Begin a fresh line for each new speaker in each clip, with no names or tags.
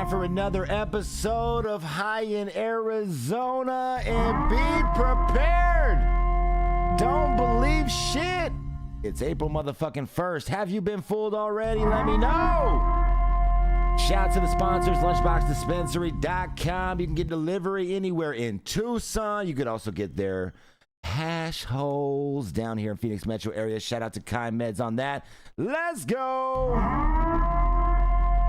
time for another episode of High in Arizona, and be prepared. Don't believe shit. It's April motherfucking 1st. Have you been fooled already? Let me know. Shout out to the sponsors, lunchboxdispensary.com. You can get delivery anywhere in Tucson. You could also get their hash holes down here in Phoenix metro area. Shout out to Kai Meds on that. Let's go.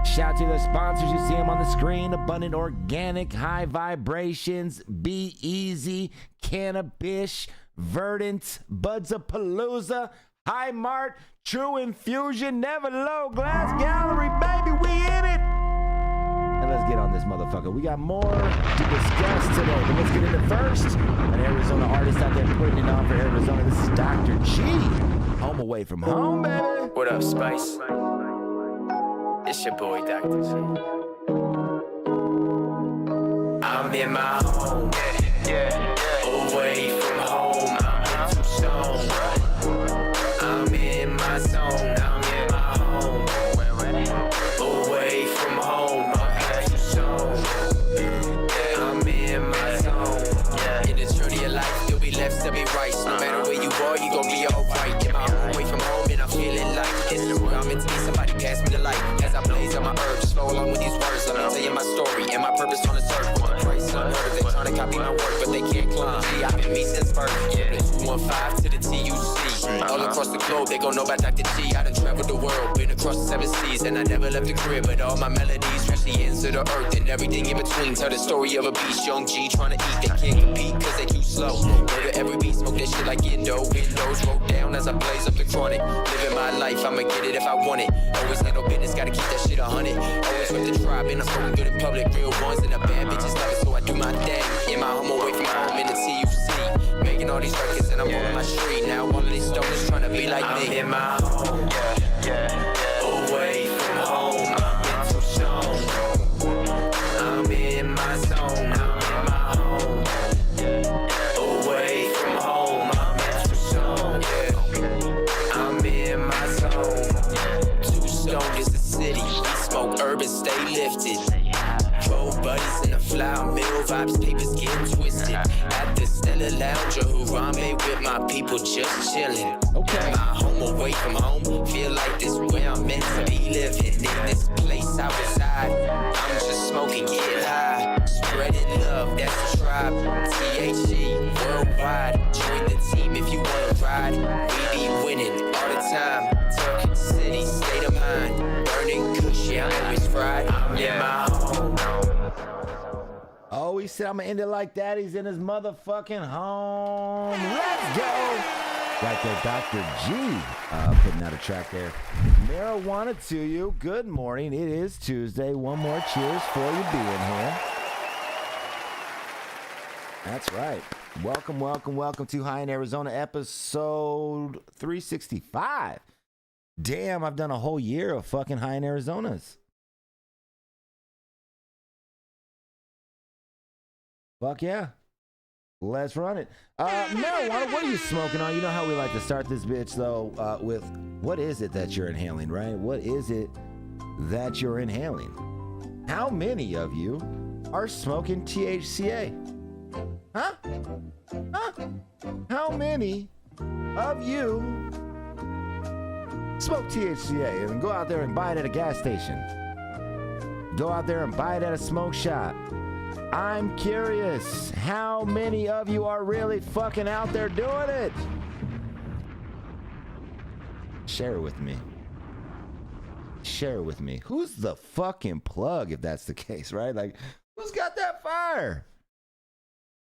Shout out to the sponsors. You see them on the screen. Abundant Organic, High Vibrations, Be Easy, Cannabis, Verdant, Buds of Palooza, High Mart, True Infusion, Never Low, Glass Gallery, baby, we in it. And let's get on this motherfucker. We got more to discuss today, but let's get into first. An Arizona artist out there putting it on for Arizona. This is Dr. G, home away from home, baby.
What up, Spice? It's your boy, Dr. G. I'm in my home, away from home. I'm in Tucson. I'm in my zone. I'm in my home, away from home. I'm in Tucson. I'm in my zone. In the journey of life, you'll be left to be right. No matter where you are, you gon' be alright. In my home, away from home, and I'm feeling like this is where I'm meant to be. Somebody pass me the light as I blaze on my urge. Just flow along with these words. Let me tell you my story and my purpose on this earth. With the price unheard of, they tryna copy my work, but they can't clone the G. I've been me since birth. The 215 to the TUC. All across the globe, they gon' know about Dr. G. I done traveled the world, been across the 7 seas, and I never left the crib. But all my melodies reach the ends of the earth and everything in between. Tell the story of a beast, young G tryna eat. They can't compete cause they too slow. Murder every beat, smoke that shit like Indo. Windows roll down as I blaze up the chronic. Living my life, I'ma get it if I want it. Always handle business, gotta keep that shit 100. Always with the tribe, and I'm smoking good in public. Real ones and the bad bitches love it, so I do my thing. In my home, away from home, in the TUC. Making all these records and I'm on my street. Now all of these stoners tryna be like me. I'm in my home, away from home. I'm in Tucson. I'm in my zone. I'm in my home, away from home. I'm in Tucson. I'm in my zone. Tucson is the city. We smoke urban, stay lifted. Roll buddies in the flower mill, vibes, papers getting twisted. At the Stella Lounge, Harambe with my people just chilling. Okay. My home away from home, feel like this where I'm meant to be living. In this place I reside, I'm just smoking, get high. Spreading love, that's the tribe. THC, worldwide. Join the team if you wanna ride. We be winning all the time. Tuck City, state of mind. Burning kush, yeah, I'm always fried. I'm in my home.
Oh, he said I'm gonna end it like that. He's in his motherfucking home. Let's go. Right there, Dr. G, putting out a track there. Marijuana to you. Good morning. It is Tuesday. One more cheers for you being here. That's right. Welcome, welcome, welcome to High in Arizona, episode 365. Damn, I've done a whole year of fucking High in Arizonas. Fuck yeah. Let's run it. Marijuana, what are you smoking on? You know how we like to start this bitch, though, with what is it that you're inhaling, right? What is it that you're inhaling? How many of you are smoking THCA? Huh? Huh? How many of you smoke THCA and go out there and buy it at a gas station? Go out there and buy it at a smoke shop. I'm curious, how many of you are really fucking out there doing it? Share it with me. Share it with me. Who's the fucking plug if that's the case, right? Like, who's got that fire?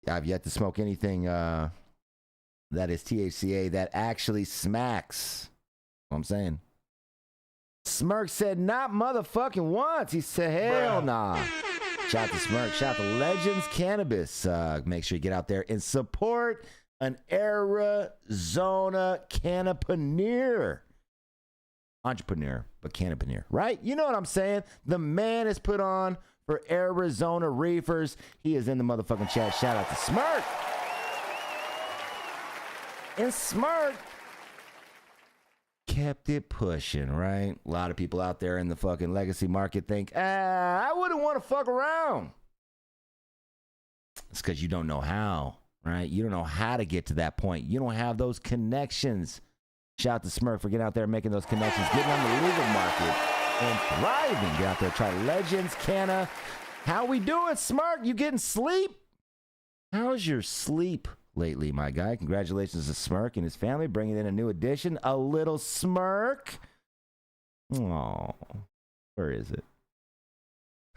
I've yet to smoke anything that is THCA that actually smacks. What I'm saying. Smirk said, not motherfucking once. He said, hell nah. Shout out to Smirk. Shout out to Legends Cannabis. Make sure you get out there and support an Arizona cannapaneer. Entrepreneur, but cannapaneer, right? You know what I'm saying? The man is put on for Arizona reefers. He is in the motherfucking chat. Shout out to Smirk. And Smirk kept it pushing, right? A lot of people out there in the fucking legacy market think, I wouldn't want to fuck around. It's because you don't know how, right? You don't know how to get to that point. You don't have those connections. Shout out to Smurf for getting out there and making those connections, getting on the legal market and thriving. Get out there, try Legends, Canna. How we doing, Smart? You getting sleep? How's your sleep lately, my guy? Congratulations to Smirk and his family bringing in a new addition, a little Smirk. Oh, where is it?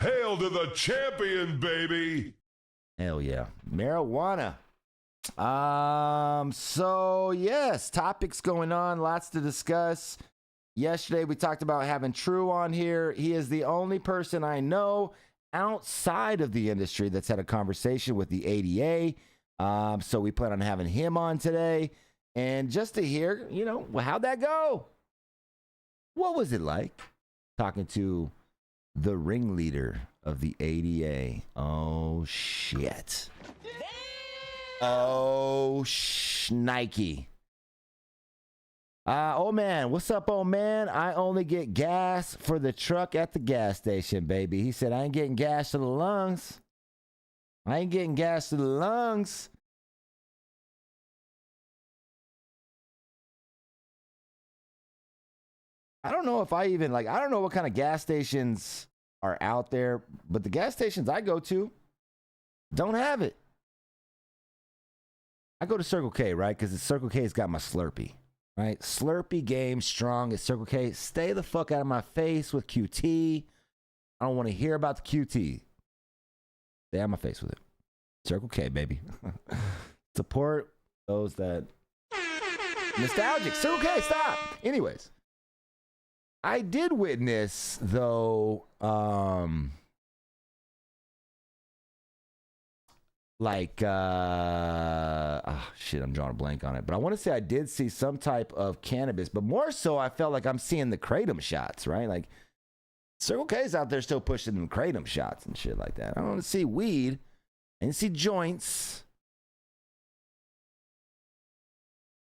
Hail to the champion, baby!
Hell yeah. Marijuana. So yes, topics going on, lots to discuss. Yesterday we talked about having True on here. He is the only person I know outside of the industry that's had a conversation with the ADA. So we plan on having him on today. And just to hear, you know, how'd that go? What was it like talking to the ringleader of the ADA? Oh, shit. Oh, Nike. Oh, man. What's up, old man? I only get gas for the truck at the gas station, baby. He said, I ain't getting gas to the lungs. I ain't getting gas to the lungs. I don't know if I even, I don't know what kind of gas stations are out there, but the gas stations I go to don't have it. I go to Circle K, right? Because the Circle K's got my Slurpee, right? Slurpee game strong at Circle K. Stay the fuck out of my face with QT. I don't want to hear about the QT. Stay out of my face with it. Circle K, baby. Support those that... Nostalgic. Circle K, stop. Anyways. I did witness, though, shit, I'm drawing a blank on it. But I want to say I did see some type of cannabis, but more so I felt like I'm seeing the Kratom shots, right? Like, Circle K's out there still pushing the Kratom shots and shit like that. I don't see weed. I didn't see joints.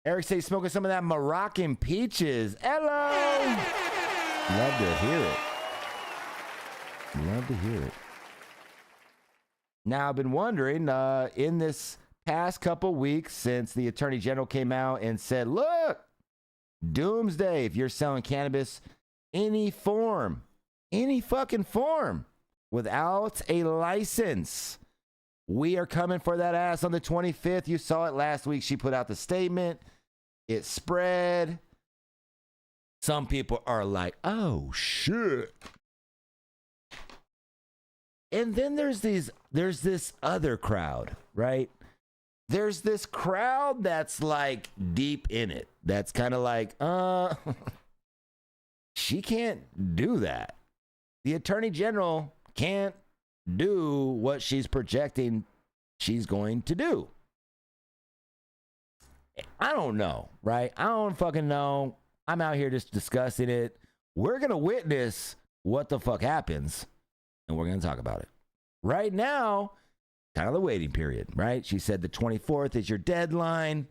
Eric says he's smoking some of that Moroccan peaches. Hello! Love to hear it. Love to hear it. Now, I've been wondering, in this past couple weeks since the Attorney General came out and said, look, doomsday if you're selling cannabis any form, any fucking form, without a license. We are coming for that ass on the 25th. You saw it last week. She put out the statement. It spread. Some people are like, oh, shit. And then there's this other crowd, right? There's this crowd that's like deep in it. That's kind of like, she can't do that. The Attorney General can't do what she's projecting she's going to do. I don't know, right? I don't fucking know. I'm out here just discussing it. We're going to witness what the fuck happens, and we're going to talk about it. Right now, kind of the waiting period, right? She said the 24th is your deadline.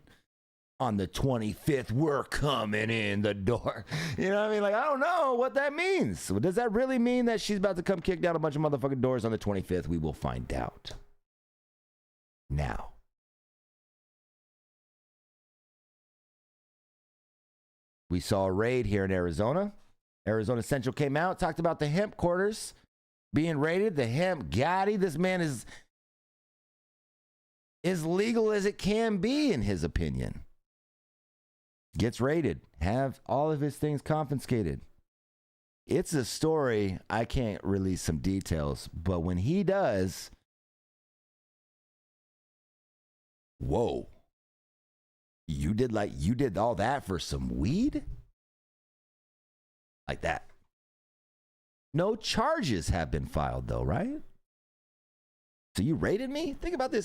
On the 25th, we're coming in the door. You know what I mean? Like, I don't know what that means. Does that really mean that she's about to come kick down a bunch of motherfucking doors on the 25th? We will find out. Now. We saw a raid here in Arizona. Arizona Central came out, talked about the hemp quarters being raided. The hemp Gotti. This man is as legal as it can be, in his opinion. Gets raided. Have all of his things confiscated. It's a story. I can't release some details, but when he does, whoa. You did all that for some weed? Like that. No charges have been filed though, right? So you raided me? Think about this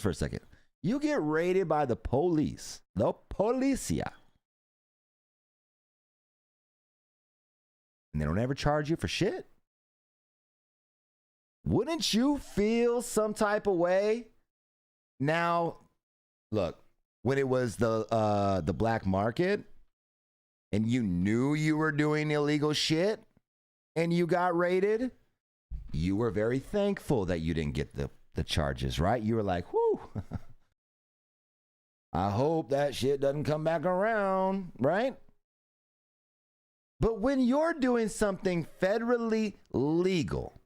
for a second. You get raided by the police. The policia. And they don't ever charge you for shit? Wouldn't you feel some type of way? Now, look, when it was the black market, and you knew you were doing illegal shit and you got raided, you were very thankful that you didn't get the charges, right? You were like, whew, I hope that shit doesn't come back around, right? But when you're doing something federally legal,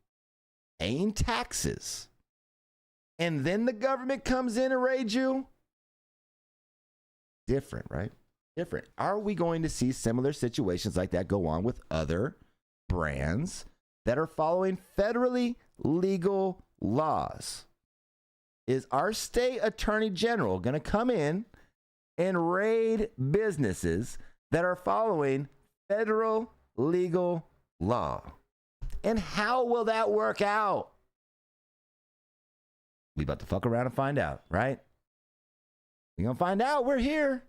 paying taxes, and then the government comes in and raids you, different, right? Different. Are we going to see similar situations like that go on with other brands that are following federally legal laws? Is our state attorney general going to come in and raid businesses that are following federal legal law? And how will that work out? We about to fuck around and find out, right? We're going to find out. We're here.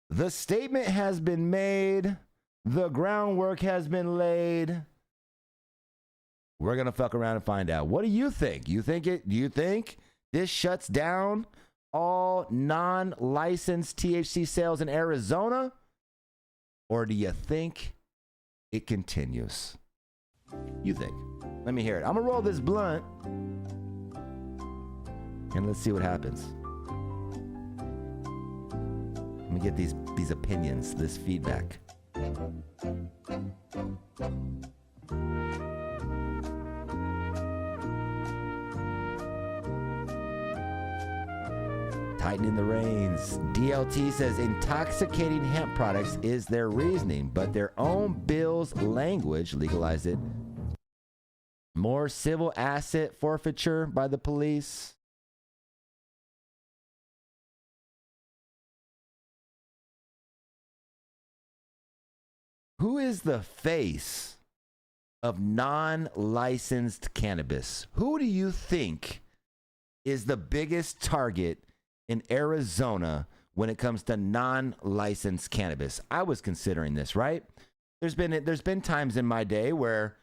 The statement has been made. The groundwork has been laid. We're going to fuck around and find out. What do you think? Do you think this shuts down all non-licensed THC sales in Arizona? Or do you think it continues? You think? Let me hear it. I'm going to roll this blunt. And let's see what happens. Let me get these opinions, this feedback. Tightening the reins. DLT says intoxicating hemp products is their reasoning, but their own bill's language legalized it. More civil asset forfeiture by the police. Who is the face of non-licensed cannabis? Who do you think is the biggest target in Arizona when it comes to non-licensed cannabis? I was considering this, right? There's been times in my day where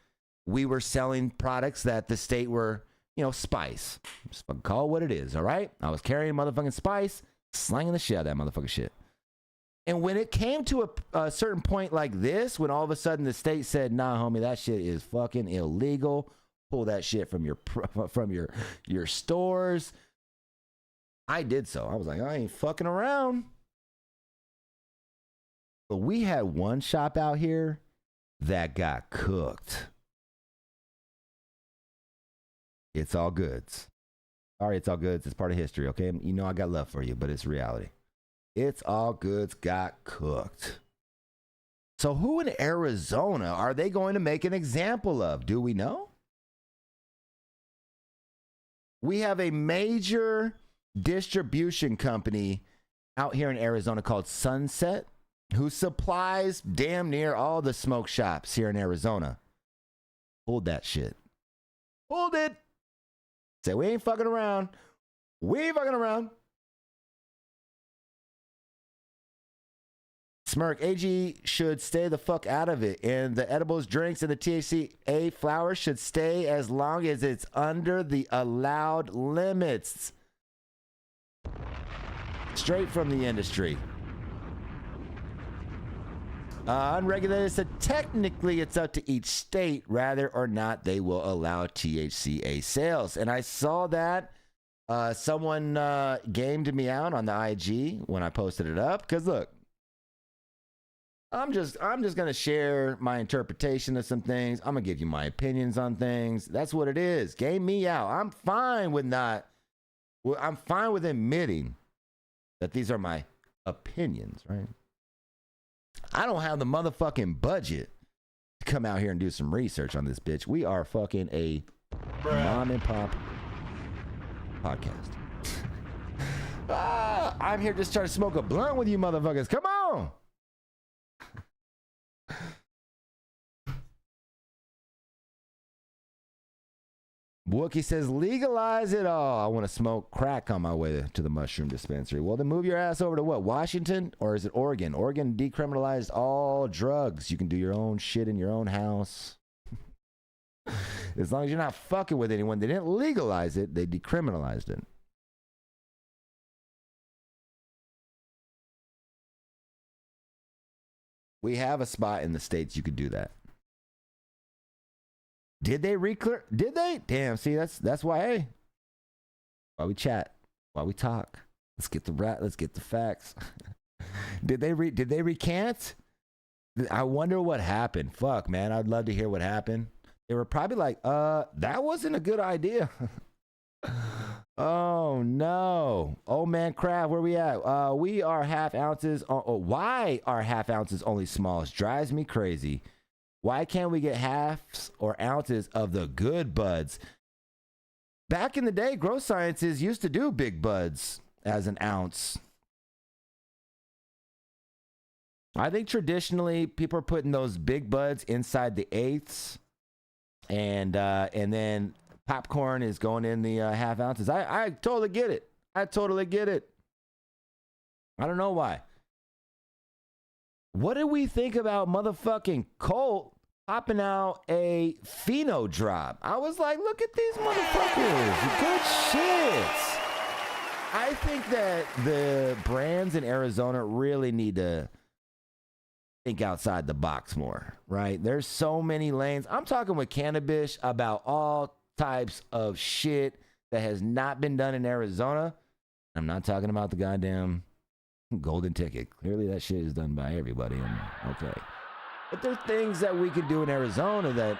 we were selling products that the state were, spice. Just fucking call it what it is, all right? I was carrying motherfucking spice, slanging the shit out of that motherfucking shit. And when it came to a certain point like this, when all of a sudden the state said, nah, homie, that shit is fucking illegal. Pull that shit from your stores. I did so. I was like, I ain't fucking around. But we had one shop out here that got cooked. It's all goods. Sorry, it's all goods. It's part of history, okay? You know I got love for you, but it's reality. It's all goods got cooked. So who in Arizona are they going to make an example of? Do we know? We have a major distribution company out here in Arizona called Sunset, who supplies damn near all the smoke shops here in Arizona. Hold that shit. Hold it. Say, we ain't fucking around. We ain't fucking around. Smirk, AG should stay the fuck out of it. And the edibles, drinks, and the THCA flower should stay as long as it's under the allowed limits. Straight from the industry. Unregulated, so technically it's up to each state whether or not they will allow THCA sales. And I saw that someone gamed me out on the IG when I posted it up. Because look, I'm just gonna share my interpretation of some things. I'm gonna give you my opinions on things. That's what it is. Game me out. I'm fine with admitting that these are my opinions, right? I don't have the motherfucking budget to come out here and do some research on this bitch. We are fucking a mom and pop podcast. I'm here just trying to smoke a blunt with you motherfuckers. Come on. Wookie says, legalize it all. I want to smoke crack on my way to the mushroom dispensary. Well, then move your ass over to what? Washington? Or is it Oregon? Oregon decriminalized all drugs. You can do your own shit in your own house. As long as you're not fucking with anyone. They didn't legalize it. They decriminalized it. We have a spot in the States you could do that. Did they reclear? Did they? Damn, see, that's why, hey, why we chat, why we talk. Let's get the facts. Did they recant? I wonder what happened. Fuck, man, I'd love to hear what happened. They were probably like, that wasn't a good idea. Oh no. Oh man, crab, where we at? We are half ounces. Why are half ounces only smalls? Drives me crazy. Why can't we get halves or ounces of the good buds? Back in the day, Growth Sciences used to do big buds as an ounce. I think traditionally people are putting those big buds inside the eighths, and then popcorn is going in the half ounces. I totally get it. I totally get it. I don't know why. What did we think about motherfucking Colt popping out a pheno drop? I was like, look at these motherfuckers. Good shit. I think that the brands in Arizona really need to think outside the box more, right? There's so many lanes. I'm talking with Cannabis about all types of shit that has not been done in Arizona. I'm not talking about the goddamn golden ticket. Clearly that shit is done by everybody. And okay. But there's things that we could do in Arizona that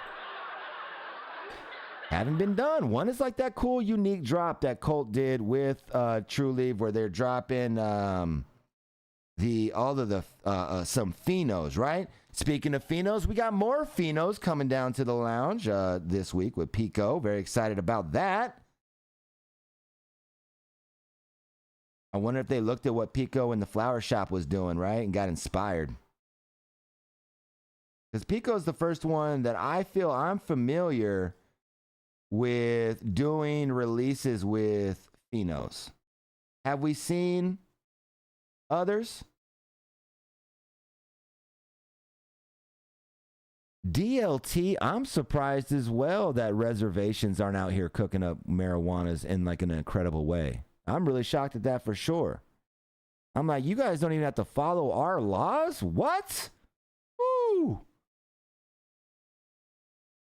haven't been done. One is like that cool unique drop that Colt did with True Leaf, where they're dropping some phenos, right? Speaking of phenos, we got more phenos coming down to the lounge this week with Pico. Very excited about that. I wonder if they looked at what Pico in the flower shop was doing, right? And got inspired. Because Pico is the first one that I feel I'm familiar with doing releases with phenos. Have we seen others? DLT, I'm surprised as well that reservations aren't out here cooking up marijuanas in like an incredible way. I'm really shocked at that for sure. I'm like, you guys don't even have to follow our laws? What? Woo!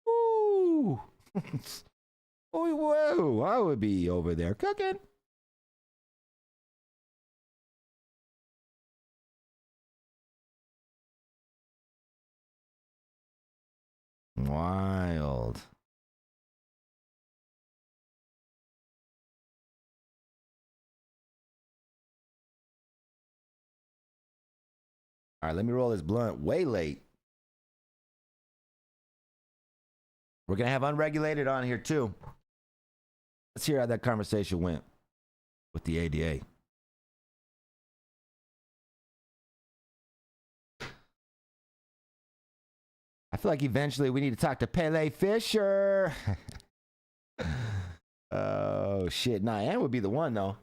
Woo! Oh, whoa, I would be over there cooking. Wild. All right, let me roll this blunt way late. We're going to have unregulated on here too. Let's hear how that conversation went with the ADA. I feel like eventually we need to talk to Pele Fisher. Oh, shit. Nah, Ann would be the one, though.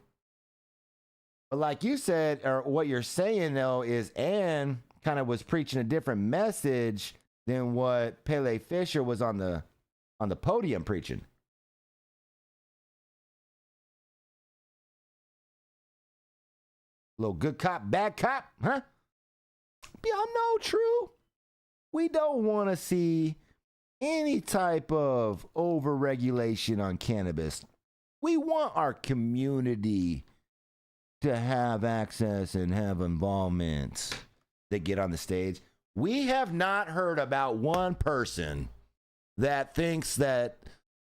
But like you said, or what you're saying, though, is Ann kind of was preaching a different message than what Pele Fisher was on the podium preaching. Little good cop, bad cop, huh? Y'all know, true. We don't want to see any type of overregulation on cannabis. We want our community to have access and have involvement. They get on the stage. We have not heard about one person that thinks that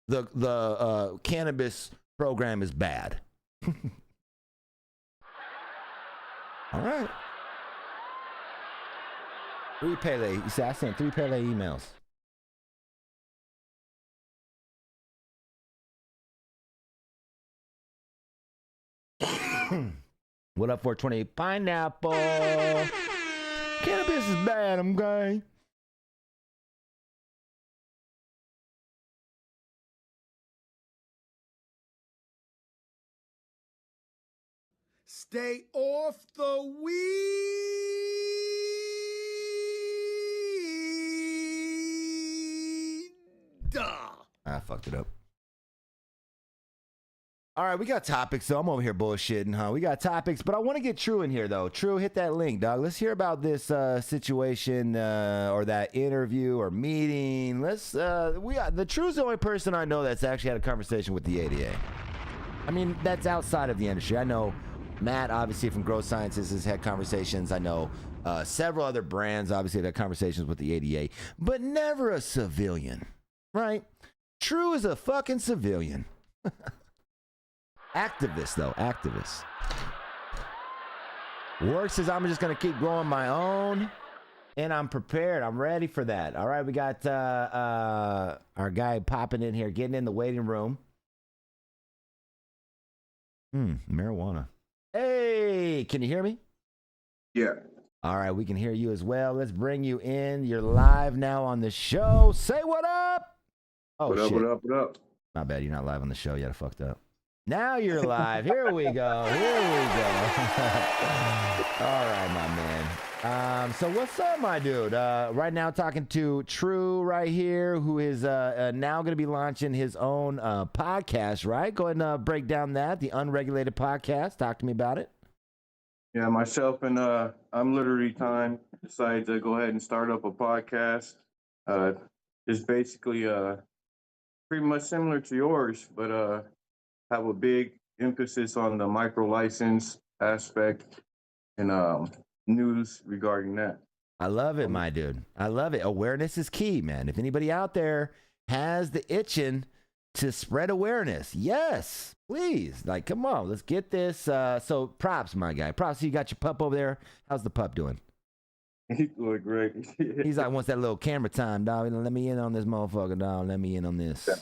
the cannabis program is bad. All right. 3 Pele. You see, I sent 3 Pele emails. What up, 420? Pineapple. Cannabis is bad, I'm gay.
Stay off the weed.
I fucked it up. All right, we got topics, though. I'm over here bullshitting, huh? We got topics, but I want to get True in here, though. True, hit that link, dog. Let's hear about this situation or that interview or meeting. The True's the only person I know that's actually had a conversation with the ADA. I mean, that's outside of the industry. I know Matt, obviously, from Growth Sciences has had conversations. I know several other brands, obviously, have had conversations with the ADA, but never a civilian, right? True is a fucking civilian. Activist, though. Activist. Work says I'm just going to keep growing my own, and I'm prepared. I'm ready for that. All right, we got our guy popping in here, getting in the waiting room. Marijuana. Hey, can you hear me?
Yeah.
All right, we can hear you as well. Let's bring you in. You're live now on the show. Say what up. Oh,
what up,
shit.
what up?
My bad, you're not live on the show yet. I fucked up. Now you're live. Here we go. All right, my man. So what's up, my dude? Right now talking to True right here, who is now going to be launching his own podcast, right? Go ahead and break down the Unregulated Podcast. Talk to me about it.
Yeah, myself and I'm Literary Time decided to go ahead and start up a podcast. It's basically pretty much similar to yours, but have a big emphasis on the micro license aspect and news regarding that.
I love it, my dude. I love it. Awareness is key, man. If anybody out there has the itching to spread awareness, yes, please. Like, come on, let's get this. So props, my guy. Props. You got your pup over there. How's the pup doing?
He's doing great.
He's like, wants that little camera time, dog. Let me in on this motherfucker, dog. Let me in on this.
Yeah.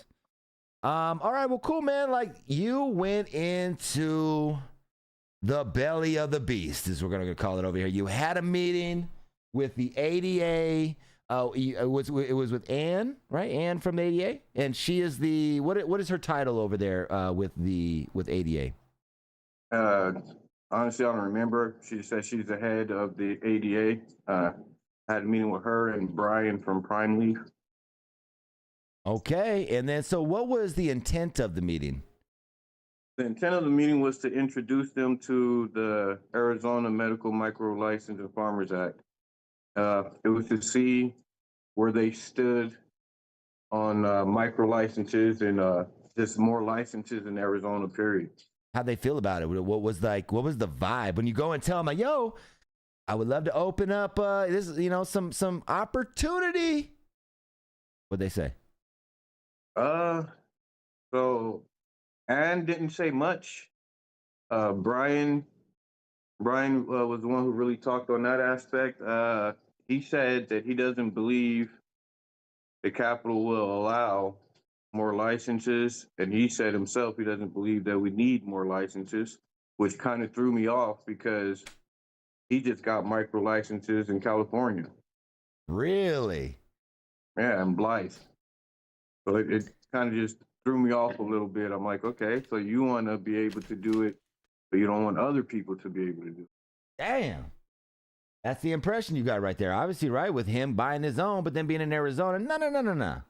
All right, well, cool, man. Like, you went into the belly of the beast, as we're gonna call it over here. You had a meeting with the ADA. It was with Ann, right? Ann from the ADA, and she is the what is her title over there with ADA?
Honestly, I don't remember. She said she's the head of the ADA. Had a meeting with her and Brian from Prime Leaf.
Okay, and then so what was the intent of the meeting?
The intent of the meeting was to introduce them to the Arizona Medical Micro License and Farmers Act. It was to see where they stood on micro licenses and just more licenses in Arizona, period.
How'd they feel about it? What was the vibe when you go and tell them, like, yo, I would love to open up this, some opportunity? What'd they say?
So Ann didn't say much. Brian was the one who really talked on that aspect. He said that he doesn't believe the Capitol will allow more licenses, and he said himself he doesn't believe that we need more licenses, which kind of threw me off because he just got micro licenses in California.
Really?
Yeah, and Blythe. So it kind of just threw me off a little bit. I'm like, okay, so you want to be able to do it, but you don't want other people to be able to do it.
Damn. That's the impression you got right there. Obviously, right, with him buying his own, but then being in Arizona. No.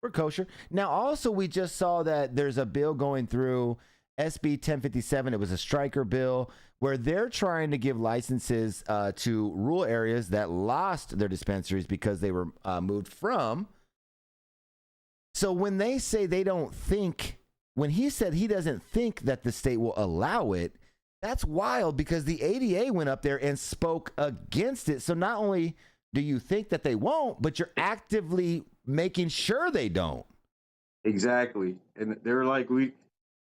We're kosher. Now, also, we just saw that there's a bill going through, SB 1057. It was a striker bill where they're trying to give licenses to rural areas that lost their dispensaries because they were moved from. So when they say they don't think, when he said he doesn't think that the state will allow it, that's wild because the ADA went up there and spoke against it. So not only do you think that they won't, but you're actively making sure they don't.
Exactly. And they were like,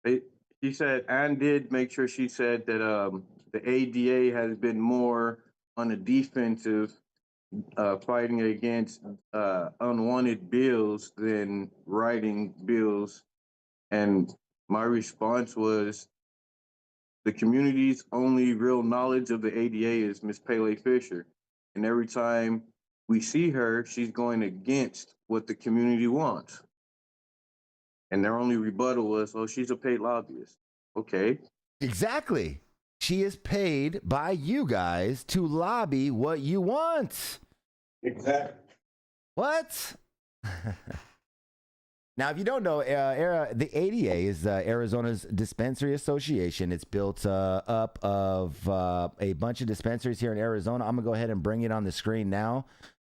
she said, Ann did make sure she said that the ADA has been more on the defensive, fighting against unwanted bills than writing bills. And my response was, the community's only real knowledge of the ADA is Miss Pele Fisher. And every time we see her, she's going against what the community wants. And their only rebuttal was, oh, she's a paid lobbyist. Okay.
Exactly. She is paid by you guys to lobby what you want.
Exactly.
What? Now, if you don't know, the ADA is Arizona's Dispensary Association. It's built up of a bunch of dispensaries here in Arizona. I'm going to go ahead and bring it on the screen now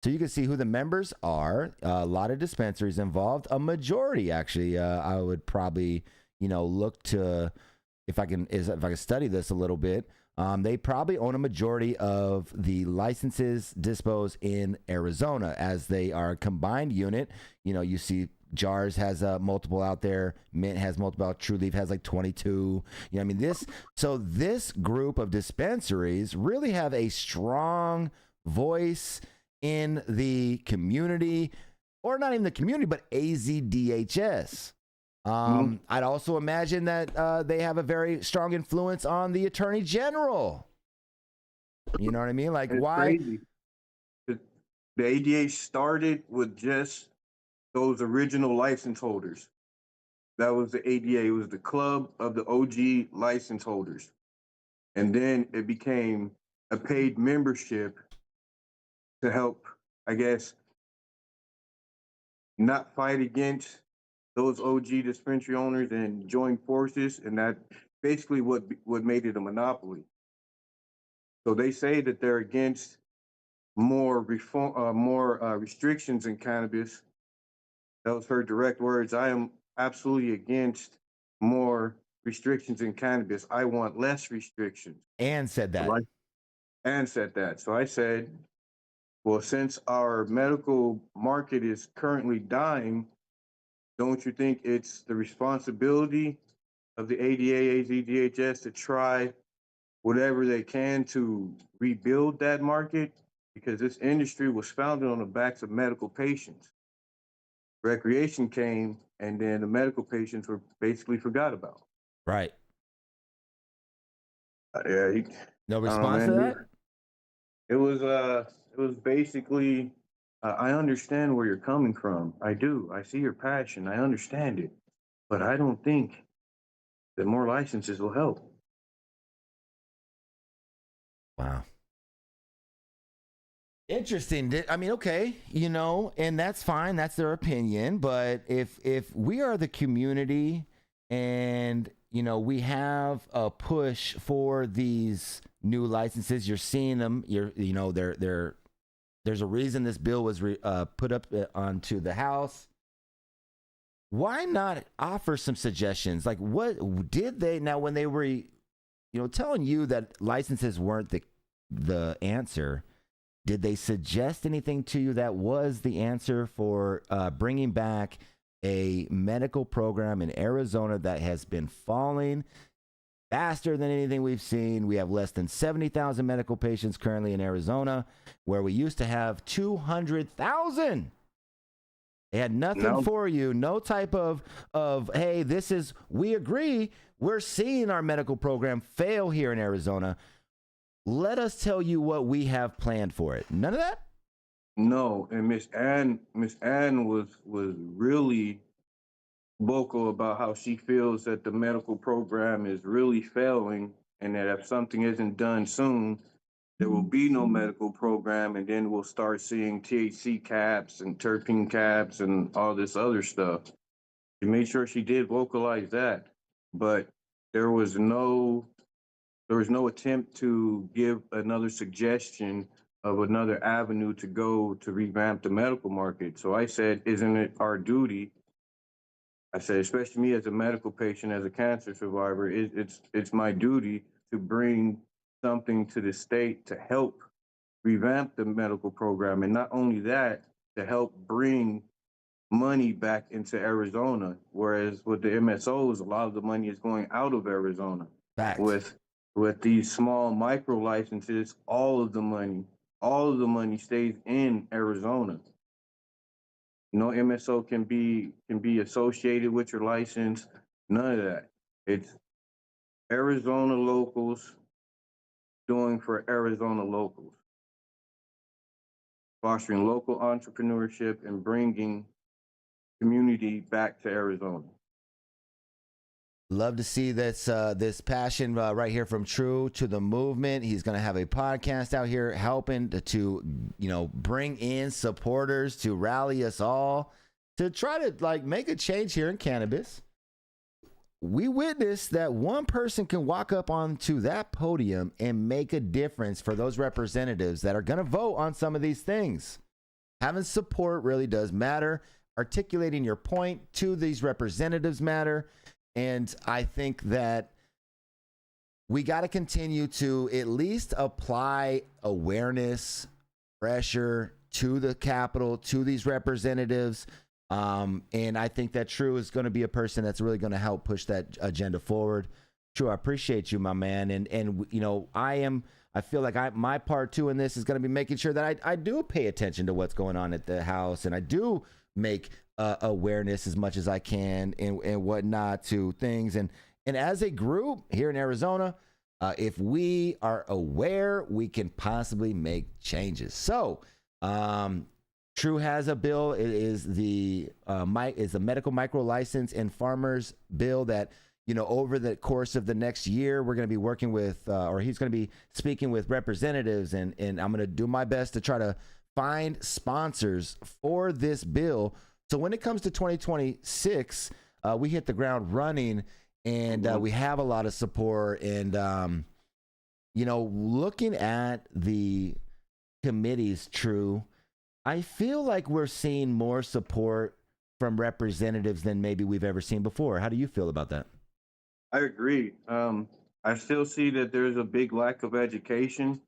so you can see who the members are. A lot of dispensaries involved. A majority, actually, I would probably, look to, if I can study this a little bit, they probably own a majority of the licenses disposed in Arizona, as they are a combined unit. You see Jars has multiple out there. Mint has multiple out. True Leaf has like 22. This group of dispensaries really have a strong voice in the community, or not even the community, but AZDHS. I'd also imagine that they have a very strong influence on the Attorney General. You know what I mean? Like,
It's
why?
crazy. The ADA started with just those original license holders. That was the ADA. It was the club of the OG license holders. And then it became a paid membership to help, I guess, not fight against those OG dispensary owners and join forces. And that basically what made it a monopoly. So they say that they're against more reform, more restrictions in cannabis. That was her direct words. I am absolutely against more restrictions in cannabis. I want less restrictions.
And said that.
So I said, well, since our medical market is currently dying, don't you think it's the responsibility of the ADA, AZDHS to try whatever they can to rebuild that market? Because this industry was founded on the backs of medical patients. Recreation came, and then the medical patients were basically forgot about.
Right.
Yeah.
No response to that?
It was basically, I understand where you're coming from. I do. I see your passion. I understand it. But I don't think that more licenses will help.
Wow. Interesting. I mean, okay, and that's fine. That's their opinion. But if we are the community and, we have a push for these new licenses, you're seeing them, there's a reason this bill was put up onto the House. Why not offer some suggestions? Like, what did they, now when they were, telling you that licenses weren't the answer, did they suggest anything to you that was the answer for bringing back a medical program in Arizona that has been falling faster than anything we've seen? We have less than 70,000 medical patients currently in Arizona, where we used to have 200,000. They had nothing for you. No type of, hey, we agree. We're seeing our medical program fail here in Arizona. Let us tell you what we have planned for it. None of that?
No, and Miss Ann was really vocal about how she feels that the medical program is really failing, and that if something isn't done soon, there will be no medical program, and then we'll start seeing THC caps and terpene caps and all this other stuff. She made sure she did vocalize that, but there was no attempt to give another suggestion of another avenue to go to revamp the medical market. So I said, isn't it our duty? I said, especially me as a medical patient, as a cancer survivor, it's my duty to bring something to the state to help revamp the medical program. And not only that, to help bring money back into Arizona. Whereas with the MSOs, a lot of the money is going out of Arizona.
Facts.
With these small micro licenses, all of the money stays in Arizona. No MSO can be associated with your license. None of that. It's Arizona locals doing for Arizona locals, fostering local entrepreneurship and bringing community back to Arizona.
Love to see this passion right here from True to the movement. He's going to have a podcast out here helping to bring in supporters to rally us all. to try to like make a change here in cannabis. We witnessed that one person can walk up onto that podium and make a difference for those representatives that are going to vote on some of these things. Having support really does matter. Articulating your point to these representatives matter. And I think that we got to continue to at least apply awareness, pressure to the Capitol, to these representatives. And I think that True is going to be a person that's really going to help push that agenda forward. True, I appreciate you, my man. And you know, I feel like my part too in this is going to be making sure that I do pay attention to what's going on at the House, and I do make awareness as much as I can and whatnot to things. And as a group here in Arizona, if we are aware, we can possibly make changes. So, True has a bill. It is the medical micro license and farmers bill that, you know, over the course of the next year, we're going to be working with, or he's going to be speaking with representatives, and I'm going to do my best to try to find sponsors for this bill. So when it comes to 2026, we hit the ground running, and we have a lot of support. And, you know, looking at the committees, True, I feel like we're seeing more support from representatives than maybe we've ever seen before. How do you feel about that?
I agree. I still see that there's a big lack of education.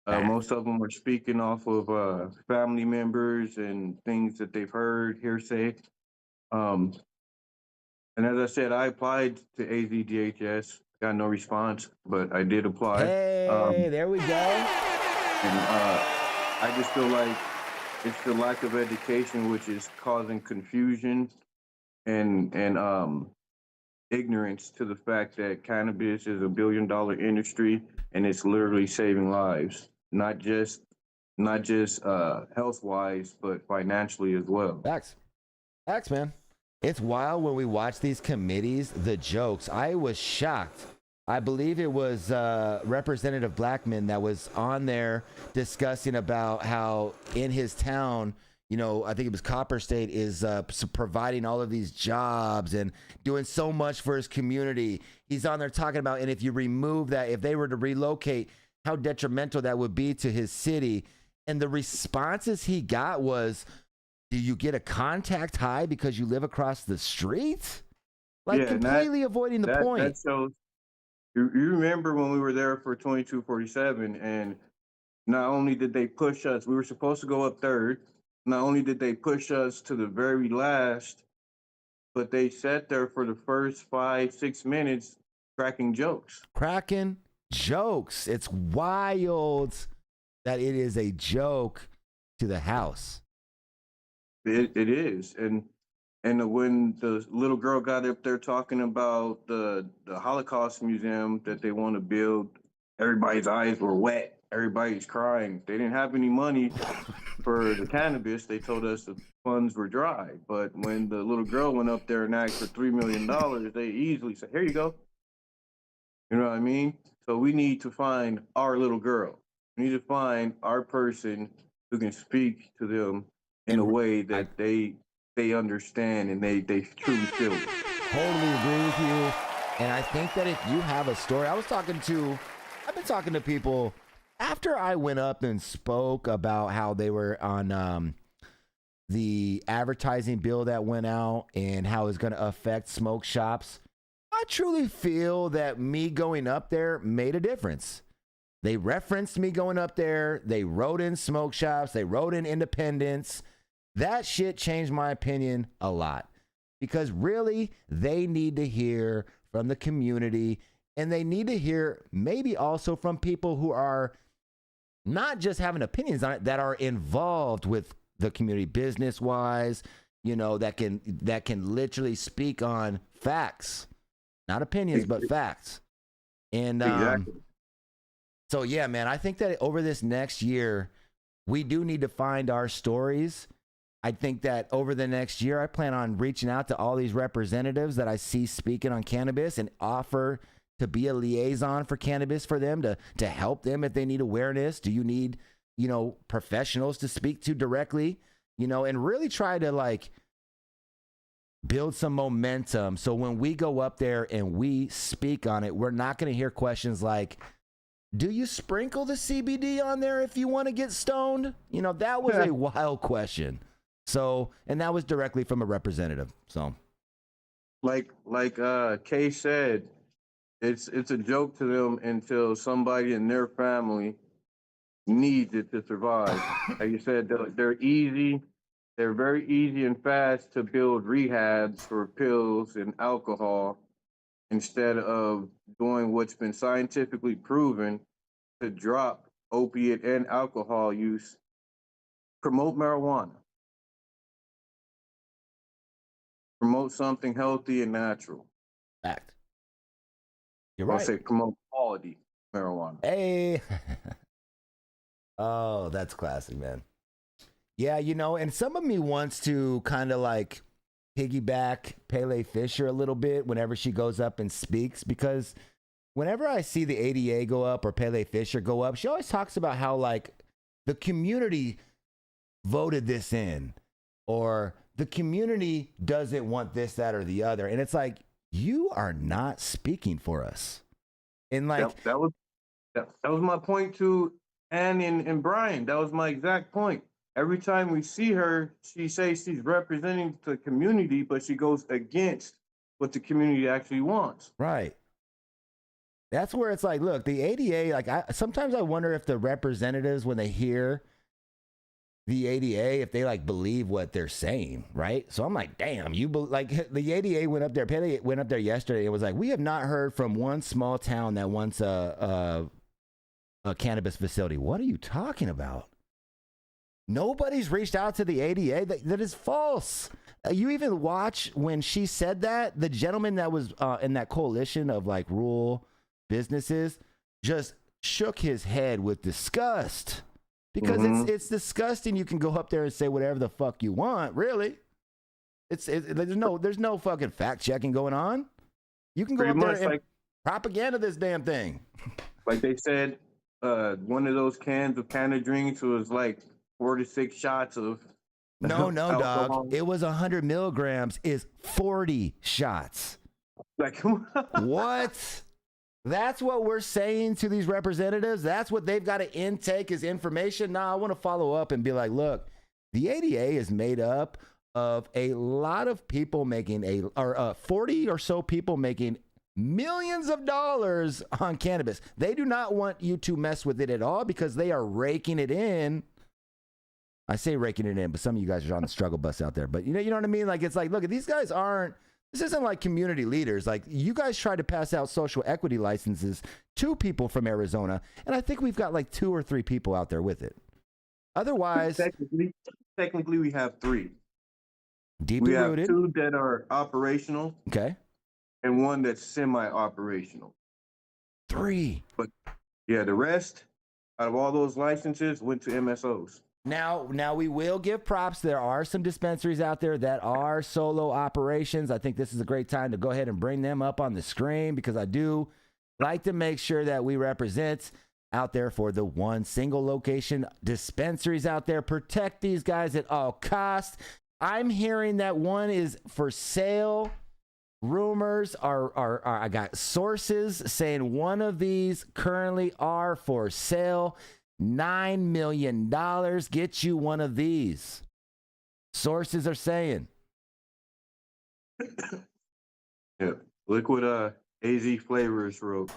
Most of them are speaking off of family members and things that they've heard, hearsay. And as I said, I applied to AZDHS, got no response, but I did apply.
Hey, there we go.
And I just feel like it's the lack of education which is causing confusion and ignorance to the fact that cannabis is $1 billion industry and it's literally saving lives, not just health wise, but financially as well.
Facts, man. It's wild when we watch these committees, the jokes. I was shocked. I believe it was Representative Blackman that was on there discussing about how in his town, you know, I think it was Copper State is providing all of these jobs and doing so much for his community. He's on there talking about, and if you remove that, if they were to relocate, how detrimental that would be to his city. And the responses he got was, do you get a contact high because you live across the street? Like, completely avoiding the point.
That shows. You remember when we were there for 2247, and not only did they push us, we were supposed to go up third. Not only did they push us to the very last, but they sat there for the first 5-6 minutes cracking jokes.
It's wild that it is a joke to the House.
It is. And when the little girl got up there talking about the Holocaust Museum that they want to build, everybody's eyes were wet. Everybody's crying. They didn't have any money for the cannabis. They told us the funds were dry. But when the little girl went up there and asked for $3 million, they easily said, here you go. You know what I mean? So we need to find our little girl. We need to find our person who can speak to them in a way that they understand and they truly feel it.
Totally agree with you. And I think that if you have a story, I've been talking to people after I went up and spoke about how they were on the advertising bill that went out and how it's going to affect smoke shops. I truly feel that me going up there made a difference. They referenced me going up there. They wrote in smoke shops. They wrote in independents. That shit changed my opinion a lot, because really they need to hear from the community, and they need to hear maybe also from people who are not just having opinions on it, that are involved with the community business wise, you know, that can literally speak on facts, not opinions, but facts. And
exactly.
So yeah, man, I think that over this next year, we do need to find our stories. I think that over the next year, I plan on reaching out to all these representatives that I see speaking on cannabis and offer to be a liaison for cannabis for them, to help them if they need awareness. Do you need, you know, professionals to speak to directly, you know, and really try to like build some momentum. So when we go up there and we speak on it, we're not going to hear questions like, do you sprinkle the CBD on there if you want to get stoned? You know, that was a wild question. So, and that was directly from a representative. So,
like Kay said, it's a joke to them until somebody in their family needs it to survive. Like you said, they're easy. They're very easy and fast to build rehabs for pills and alcohol instead of doing what's been scientifically proven to drop opiate and alcohol use. Promote marijuana. Promote something healthy and natural.
fact. You're
I'll
right.
say promote quality marijuana.
Hey. Oh, that's classic, man. Yeah, you know, and some of me wants to kind of like piggyback Pele Fisher a little bit whenever she goes up and speaks, because whenever I see the ADA go up or Pele Fisher go up, she always talks about how like the community voted this in, or the community doesn't want this, that, or the other. And it's like, you are not speaking for us. And like,
that was my point to Ann and Brian. That was my exact point. Every time we see her, she says she's representing the community, but she goes against what the community actually wants.
right. That's where it's like, look, the ADA, like sometimes I wonder if the representatives, when they hear the ADA, if they like believe what they're saying, right? So I'm like, damn, like the ADA went up there, Pele went up there yesterday and was like, we have not heard from one small town that wants a cannabis facility. What are you talking about? Nobody's reached out to the ADA. That is false. You even watch when she said that, the gentleman that was in that coalition of like rural businesses just shook his head with disgust, because it's disgusting. You can go up there and say whatever the fuck you want, really. There's no fucking fact checking going on. You can go
Pretty
up there and
like,
propaganda this damn thing.
like they said, one of those cans of Canada drinks was like 4 to 6 shots of
No,
alcohol.
dog. It was 100 milligrams is 40 shots.
Like, come on.
What? That's what we're saying to these representatives. That's what they've got to intake as information. Now, I want to follow up and be like, look, the ADA is made up of a lot of people making 40 or so people making millions of dollars on cannabis. They do not want you to mess with it at all because they are raking it in. I say raking it in, but some of you guys are on the struggle bus out there. But you know what I mean? Like, it's like, look, these guys aren't, this isn't like community leaders. Like, you guys tried to pass out social equity licenses to people from Arizona, and I think we've got like 2 or 3 people out there with it. Otherwise,
technically we have 3.
deeply
We have
rooted.
2 that are operational
Okay.
and 1 that's semi-operational.
3.
But yeah, the rest out of all those licenses went to MSOs.
Now we will give props. There are some dispensaries out there that are solo operations. I think this is a great time to go ahead and bring them up on the screen, because I do like to make sure that we represent out there for the one single location dispensaries out there. Protect these guys at all costs. I'm hearing that one is for sale. Rumors are I got sources saying one of these currently are for sale. $9 million. Get you one of these. Sources are saying.
Yeah, look what AZ Flavors wrote.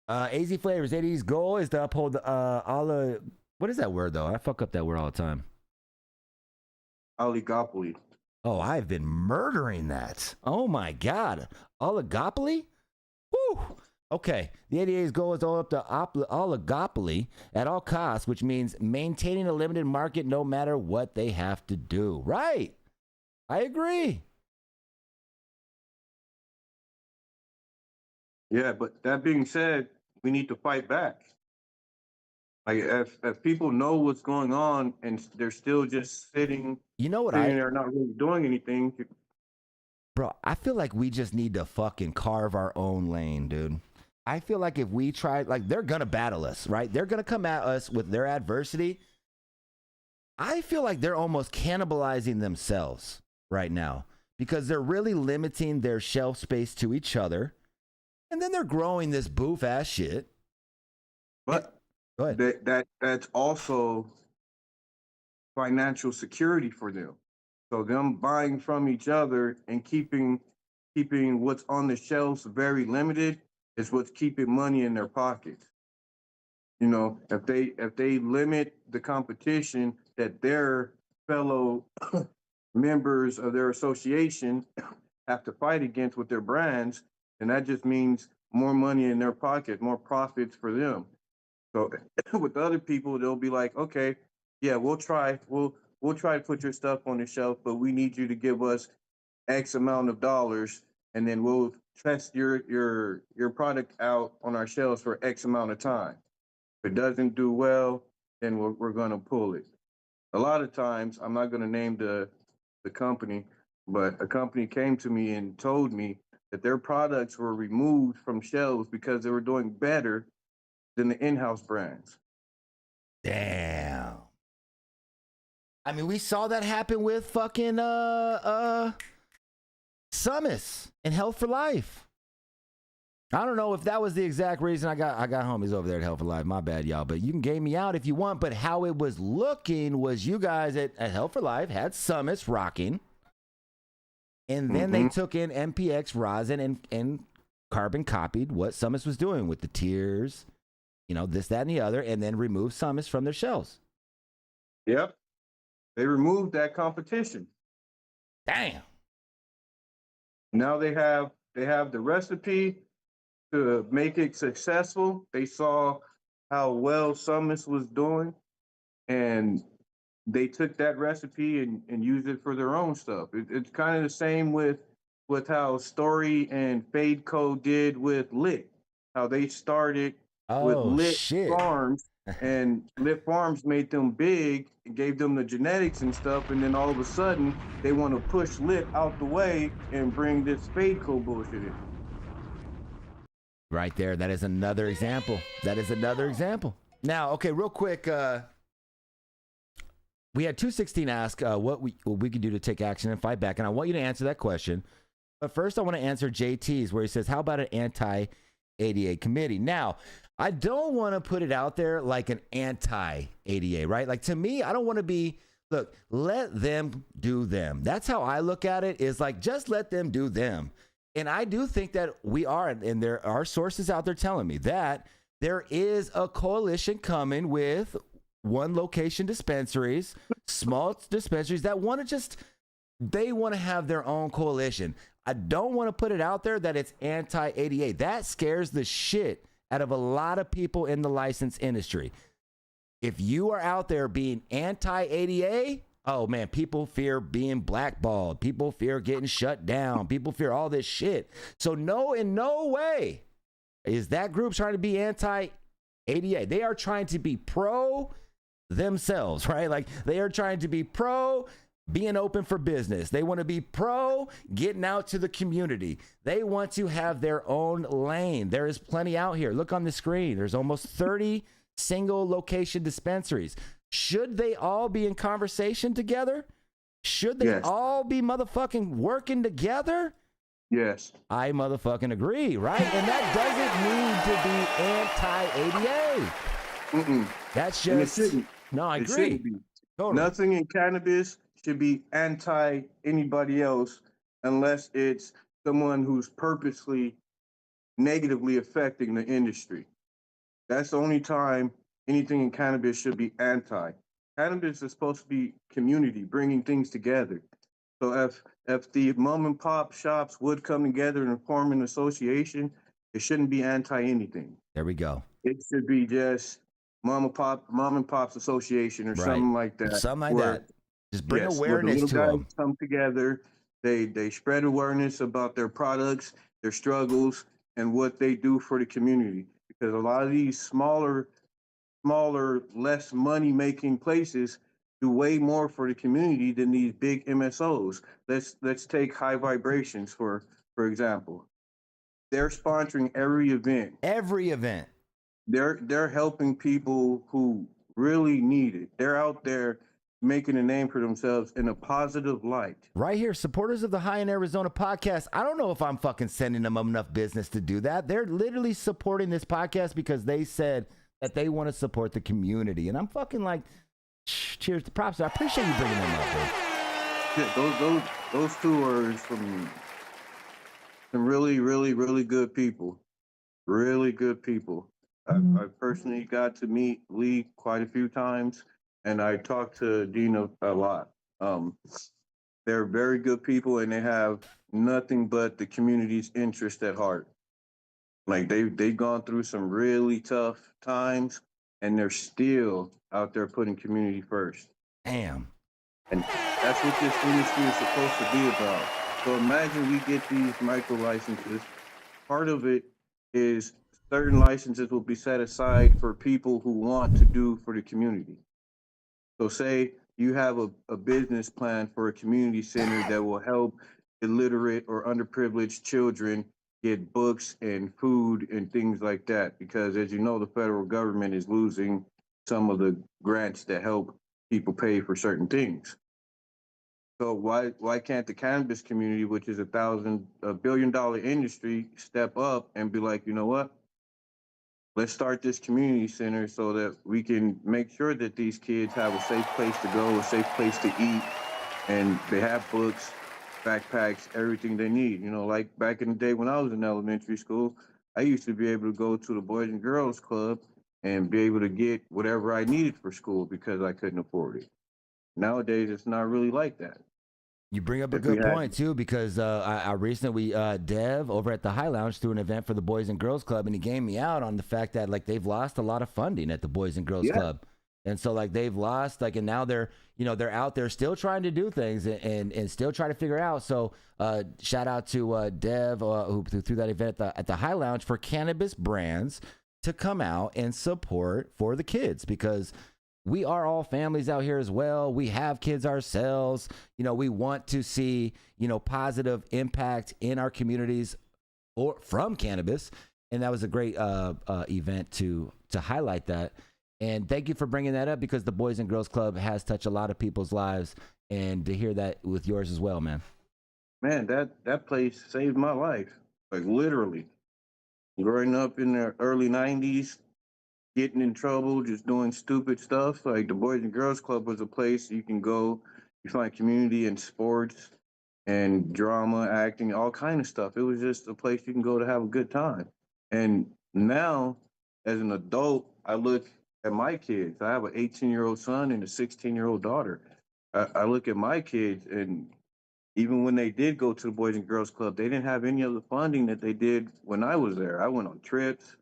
AZ Flavors, AD's goal is to uphold what is that word though? I fuck up that word all the time.
Oligopoly.
Oh, I've been murdering that. Oh my God. Oligopoly? Woo! Okay, the ADA's goal is to hold up the oligopoly at all costs, which means maintaining a limited market no matter what they have to do. Right. I agree.
Yeah, but that being said, we need to fight back. Like, if people know what's going on and they're still just sitting there not really doing anything.
Bro, I feel like we just need to fucking carve our own lane, dude. I feel like if we try, like, they're going to battle us, right? They're going to come at us with their adversity. I feel like they're almost cannibalizing themselves right now because they're really limiting their shelf space to each other. And then they're growing this boof ass shit.
But
Go ahead.
that's also financial security for them. So them buying from each other and keeping what's on the shelves very limited is what's keeping money in their pockets. You know, if they limit the competition that their fellow members of their association have to fight against with their brands, then that just means more money in their pocket, more profits for them. So with other people, they'll be like, okay, yeah, we'll try to put your stuff on the shelf, but we need you to give us X amount of dollars, and then we'll test your product out on our shelves for X amount of time. If it doesn't do well, then we're gonna pull it. A lot of times, I'm not gonna name the company, but a company came to me and told me that their products were removed from shelves because they were doing better than the in-house brands.
Damn. I mean, we saw that happen with fucking Summis and Health for Life. I don't know if that was the exact reason I got homies over there at Health for Life. My bad, y'all. But you can game me out if you want. But how it was looking was you guys at Health for Life had Summis rocking. And then they took in MPX rosin and carbon copied what Summis was doing with the tears, you know, this, that, and the other, and then removed Summis from their shelves.
Yep. They removed that competition.
Damn.
Now they have the recipe to make it successful. They saw how well Summis was doing, and they took that recipe and used it for their own stuff. It's kind of the same with how Story and Fadeco did with Lit. How they started with Lit Farms, and Lit Farms made them big and gave them the genetics and stuff, and then all of a sudden they want to push Lit out the way and bring this Fadeco bullshit in.
Right there. That is another example. Now, okay, real quick. We had 216 ask what we could do to take action and fight back. And I want you to answer that question. But first, I want to answer JT's where he says, how about an anti-ADA committee? Now, I don't want to put it out there like an anti-ADA, right? Like, to me, I don't want to be, look, let them do them. That's how I look at it, is like, just let them do them. And I do think that we are, and there are sources out there telling me that there is a coalition coming with one location dispensaries, small dispensaries that want to they want to have their own coalition. I don't want to put it out there that it's anti-ADA. That scares the shit out of a lot of people in the license industry. If you are out there being anti-ADA, oh man, people fear being blackballed. People fear getting shut down. People fear all this shit. So no, in no way is that group trying to be anti-ADA. They are trying to be pro themselves, right? Like, they are trying to be pro being open for business. They want to be pro getting out to the community. They want to have their own lane. There is plenty out here. Look on the screen. There's almost 30 single location dispensaries. Should they all be in conversation together? Should they all be motherfucking working together?
Yes.
I motherfucking agree, right? And that doesn't mean to be anti-ADA. That's just...
it shouldn't.
No, I
It
agree.
shouldn't be.
Totally.
Nothing in cannabis should be anti anybody else unless it's someone who's purposely negatively affecting the industry. That's the only time anything in cannabis should be anti. Cannabis is supposed to be community, bringing things together. So if the mom and pop shops would come together and form an association, it shouldn't be anti anything.
There we go.
It should be just mom and pop's association or something like that.
Something like that. Just bring awareness
to
them.
Come together. They spread awareness about their products, their struggles, and what they do for the community. Because a lot of these smaller, less money-making places do way more for the community than these big MSOs. Let's take High Vibrations for example. They're sponsoring every event. They're helping people who really need it. They're out there making a name for themselves in a positive light.
Right here, supporters of the High in Arizona podcast. I don't know if I'm fucking sending them enough business to do that. They're literally supporting this podcast because they said that they want to support the community. And I'm fucking like, cheers to props. I appreciate you bringing them up, dude.
Yeah, those two are some really, really, really good people. Really good people. I personally got to meet Lee quite a few times, and I talked to Dina a lot. They're very good people, and they have nothing but the community's interest at heart. Like they've gone through some really tough times, and they're still out there putting community first.
Damn.
And that's what this industry is supposed to be about. So imagine we get these micro licenses. Part of it is certain licenses will be set aside for people who want to do for the community. So say you have a business plan for a community center that will help illiterate or underprivileged children get books and food and things like that. Because as you know, the federal government is losing some of the grants that help people pay for certain things. So why can't the cannabis community, which is a billion-dollar industry, step up and be like, you know what? Let's start this community center so that we can make sure that these kids have a safe place to go, a safe place to eat, and they have books, backpacks, everything they need. You know, like back in the day when I was in elementary school, I used to be able to go to the Boys and Girls Club and be able to get whatever I needed for school because I couldn't afford it. Nowadays, it's not really like that.
You bring up a good point too, because I recently Dev over at the High Lounge threw an event for the Boys and Girls Club, and he gave me out on the fact that like they've lost a lot of funding at the Boys and Girls Club, and so like they've lost and now they're out there still trying to do things and still trying to figure out. So shout out to Dev who threw that event at the High Lounge for cannabis brands to come out and support for the kids, because we are all families out here as well. We have kids ourselves. We want to see, positive impact in our communities or from cannabis. And that was a great event to highlight that. And thank you for bringing that up, because the Boys and Girls Club has touched a lot of people's lives, and to hear that with yours as well, man.
Man, that place saved my life. Like literally. Growing up in the early 90s, getting in trouble, just doing stupid stuff. Like the Boys and Girls Club was a place you can go, you find community in sports and drama, acting, all kind of stuff. It was just a place you can go to have a good time. And now, as an adult, I look at my kids. I have an 18-year-old son and a 16-year-old daughter. I look at my kids, and even when they did go to the Boys and Girls Club, they didn't have any of the funding that they did when I was there. I went on trips,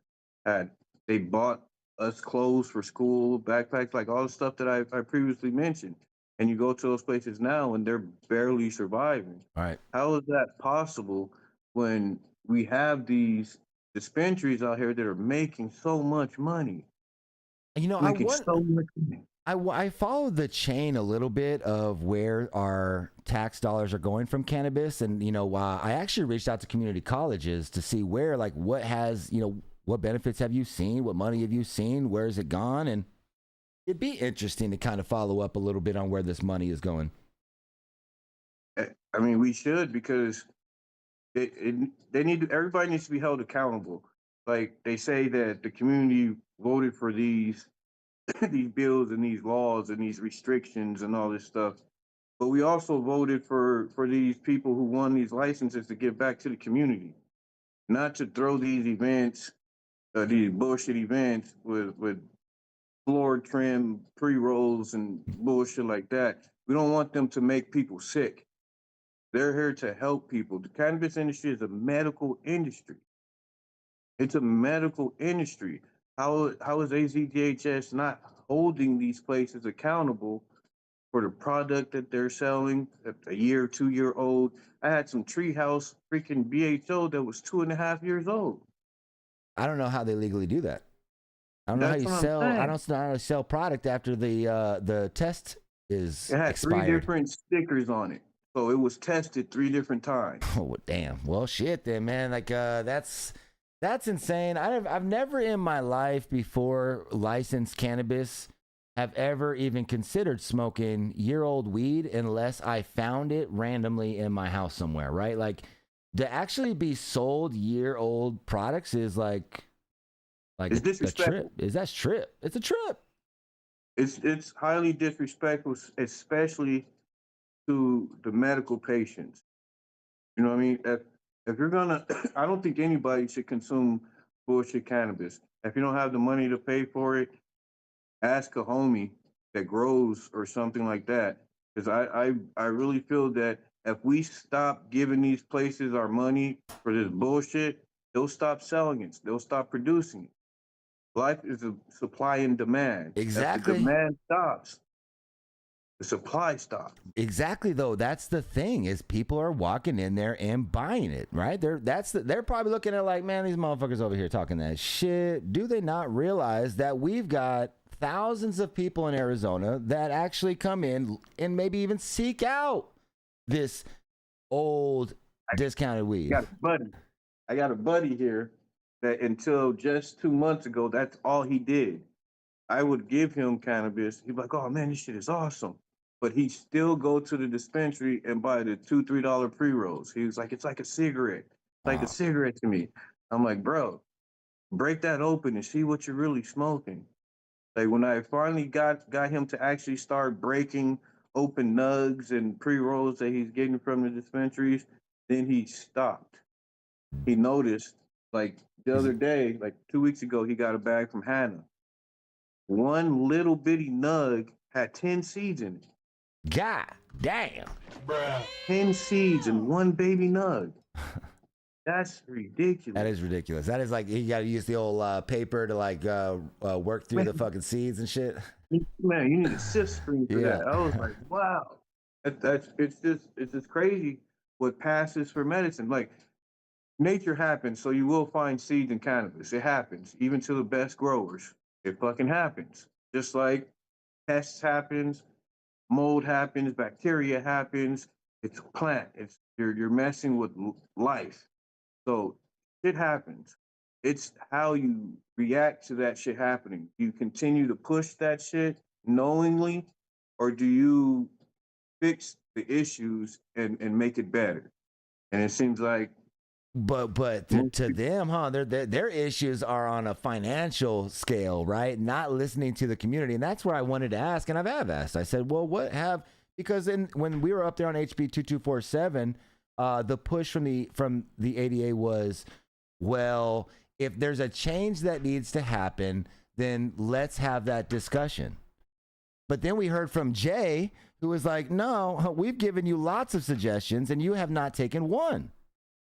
they bought us clothes for school, backpacks, like all the stuff that I previously mentioned. And you go to those places now and they're barely surviving.
All right.
How is that possible when we have these dispensaries out here that are making so much money?
I followed the chain a little bit of where our tax dollars are going from cannabis. And, I actually reached out to community colleges to see where, like, what has, what benefits have you seen? What money have you seen? Where has it gone? And it'd be interesting to kind of follow up a little bit on where this money is going.
I mean, we should, because everybody needs to be held accountable. Like they say that the community voted for these bills and these laws and these restrictions and all this stuff. But we also voted for these people who won these licenses to give back to the community, not to throw these events, these bullshit events with floor trim pre-rolls and bullshit like that. We don't want them to make people sick. They're here to help people. The cannabis industry is a medical industry. It's a medical industry. How is AZDHS not holding these places accountable for the product that they're selling, a year, 2-year-old? I had some Treehouse freaking BHO that was 2.5 years old.
I don't know how they legally do that. I don't know how you sell. I don't know how to sell product after the test is expired. It had
3 different stickers on it, so it was tested 3 different times.
Oh damn! Well, shit, then, man. Like that's insane. I've never in my life before licensed cannabis have ever even considered smoking year-old weed unless I found it randomly in my house somewhere, right? Like, to actually be sold year-old products is like
It's
a
disrespectful.
trip. That's trip. It's a trip.
It's highly disrespectful, especially to the medical patients. You know what I mean? If you're gonna, I don't think anybody should consume bullshit cannabis. If you don't have the money to pay for it, ask a homie that grows or something like that. Because I really feel that if we stop giving these places our money for this bullshit, they'll stop selling it. They'll stop producing it. Life is a supply and demand.
Exactly.
If the demand stops, the supply stops.
Exactly, though. That's the thing, is people are walking in there and buying it, right? They're probably looking at like, man, these motherfuckers over here talking that shit. Do they not realize that we've got thousands of people in Arizona that actually come in and maybe even seek out this old discounted weed?
I got a buddy here that until just 2 months ago, that's all he did. I would give him cannabis. He'd be like, "Oh man, this shit is awesome," but he still go to the dispensary and buy the $2-3 pre rolls. He was like, "It's like a cigarette. It's like a cigarette to me." I'm like, "Bro, break that open and see what you're really smoking." Like when I finally got him to actually start breaking open nugs and pre rolls that he's getting from the dispensaries, then he stopped. He noticed, like the other day, like 2 weeks ago, he got a bag from HINA. One little bitty nug had 10 seeds in it.
God damn.
10 seeds in one baby nug. That's ridiculous.
That is ridiculous. That is like, you got to use the old paper to like work through the fucking seeds and shit.
Man, you need a sift screen for that. I was like, wow. It's just crazy what passes for medicine. Like, nature happens, so you will find seeds in cannabis. It happens, even to the best growers. It fucking happens. Just like pests happens, mold happens, bacteria happens. It's a plant. You're messing with life. So shit happens. It's how you react to that shit happening. Do you continue to push that shit knowingly, or do you fix the issues and make it better? And it seems like,
But to them, huh? Their issues are on a financial scale, right? Not listening to the community, and that's where I wanted to ask, and I've asked. I said, well, because when we were up there on HB 2247, the push from the ADA was, well, if there's a change that needs to happen, then let's have that discussion. But then we heard from Jay, who was like, no, we've given you lots of suggestions, and you have not taken one.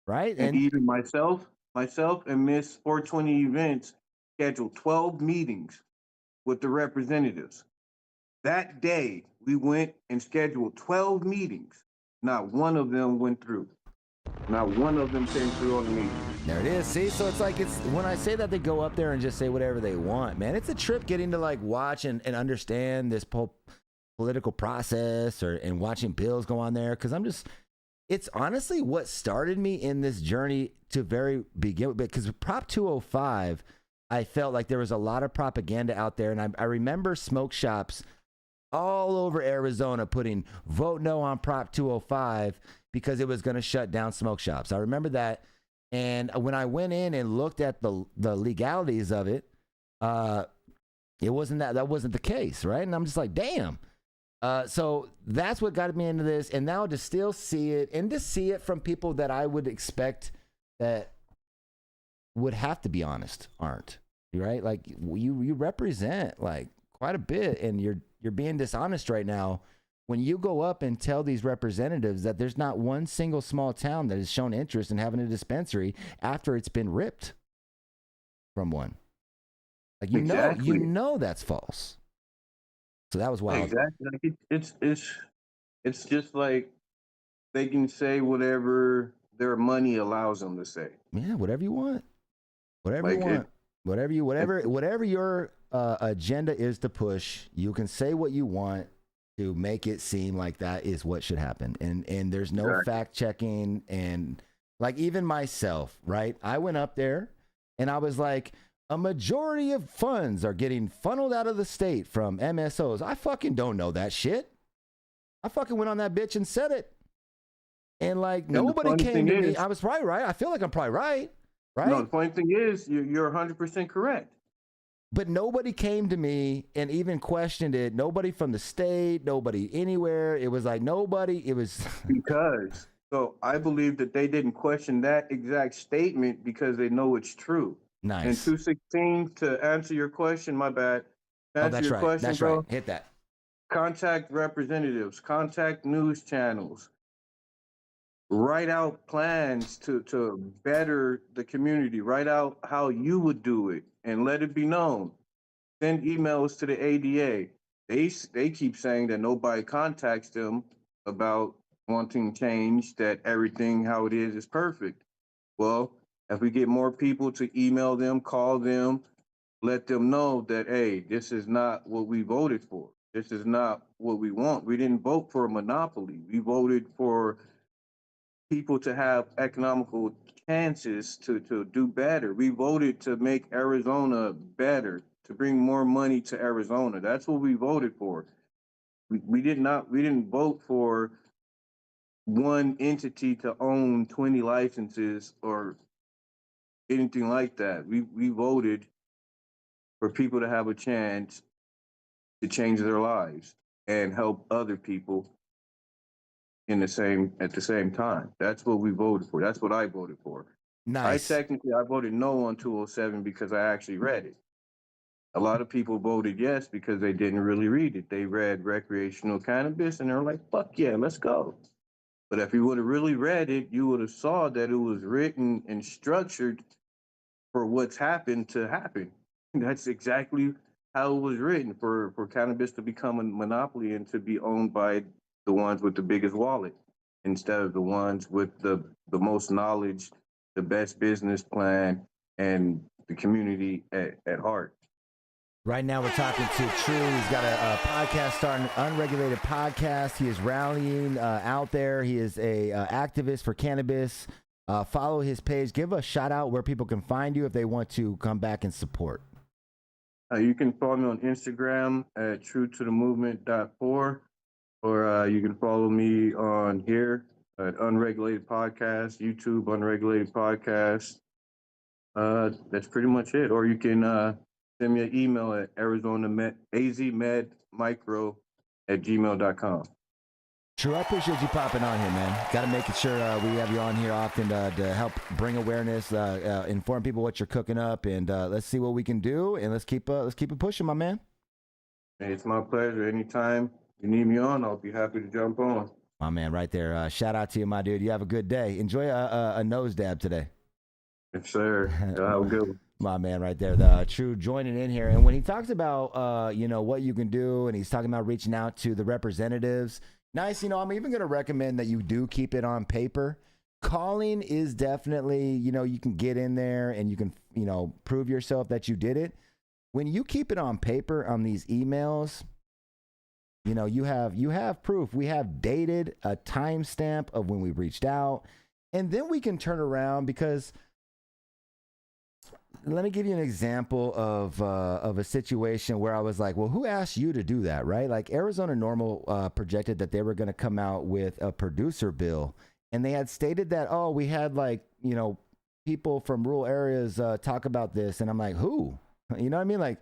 Right.
And even myself and Miss 420 Events scheduled 12 meetings with the representatives. That day, we went and scheduled 12 meetings. Not one of them went through. Not one of them came through on the meeting.
There it is. See, so it's like, when I say that they go up there and just say whatever they want, man, it's a trip getting to like watch and understand this political process and watching bills go on there. Cause it's honestly what started me in this journey to very begin with, because Prop 205, I felt like there was a lot of propaganda out there. And I remember smoke shops all over Arizona putting vote no on Prop 205 because it was going to shut down smoke shops. I remember that. And when I went in and looked at the legalities of it, it wasn't that wasn't the case. Right. And I'm just like, damn. So that's what got me into this. And now to still see it and to see it from people that I would expect that would have to be honest aren't, right? Like you represent like quite a bit, and you're being dishonest right now when you go up and tell these representatives that there's not one single small town that has shown interest in having a dispensary after it's been ripped from one. Like, you know that's false. So that was wild.
Exactly. It's just like they can say whatever their money allows them to say.
Yeah, whatever you want. Whatever you want. Whatever your agenda is to push, you can say what you want to make it seem like that is what should happen. And there's no fact checking. And like even myself, right? I went up there and I was like, a majority of funds are getting funneled out of the state from MSOs. I fucking don't know that shit. I fucking went on that bitch and said it. And like,
And
nobody came to me. I was probably right. I feel like I'm probably right. Right?
No, the funny thing is, you're 100% correct.
But nobody came to me and even questioned it. Nobody from the state, nobody anywhere. It was like nobody. It was
Because, so I believe that they didn't question that exact statement because they know it's true.
nice.
And 216, to answer your question, my bad. To
Oh,
answer
that's
your
right.
question,
That's
bro,
right. Hit that.
contact representatives, contact news channels, write out plans to better the community, write out how you would do it and let it be known. Send emails to the ADA. They keep saying that nobody contacts them about wanting change, that everything how it is perfect. Well, if we get more people to email them, call them, let them know that, hey, this is not what we voted for. This is not what we want. We didn't vote for a monopoly. We voted for people to have economical chances to do better. We voted to make Arizona better, to bring more money to Arizona. That's what we voted for. We didn't vote for one entity to own 20 licenses or anything like that. We voted for people to have a chance to change their lives and help other people at the same time. That's what we voted for. That's what I voted for.
Nice.
I voted no on 207 because I actually read it. A lot of people voted yes because they didn't really read it. They read recreational cannabis and they're like, fuck yeah, let's go. But if you would have really read it, you would have saw that it was written and structured for what's happened to happen. That's exactly how it was written, for cannabis to become a monopoly and to be owned by the ones with the biggest wallet instead of the ones with the most knowledge, the best business plan, and the community at heart.
Right now, we're talking to True. He's got a podcast starting, Unregulated Podcast. He is rallying out there. He is a activist for cannabis. Follow his page. Give a shout out where people can find you if they want to come back and support.
You can follow me on Instagram at truetothemovement.4, or you can follow me on here at Unregulated Podcast, YouTube Unregulated Podcast. That's pretty much it. Or you can send me an email at azmedmicro@gmail.com.
True, I appreciate you popping on here, man. Got to make sure we have you on here often to help bring awareness, inform people what you're cooking up, and let's see what we can do, and let's keep it pushing, my man.
Hey, it's my pleasure. Anytime you need me on, I'll be happy to jump on.
My man, right there. Shout out to you, my dude. You have a good day. Enjoy a nose dab today.
Yes, sir. Have a good one.
My man right there, the True joining in here. And when he talks about, what you can do, and he's talking about reaching out to the representatives, nice. I'm even going to recommend that you do keep it on paper. Calling is definitely, you can get in there and you can, prove yourself that you did it. When you keep it on paper on these emails, you have proof. We have dated a timestamp of when we reached out, and then we can turn around because let me give you an example of a situation where I was like, well, who asked you to do that, right? Like Arizona Normal projected that they were going to come out with a producer bill, and they had stated that, oh, we had people from rural areas talk about this, and I'm like, who? You know what I mean? Like,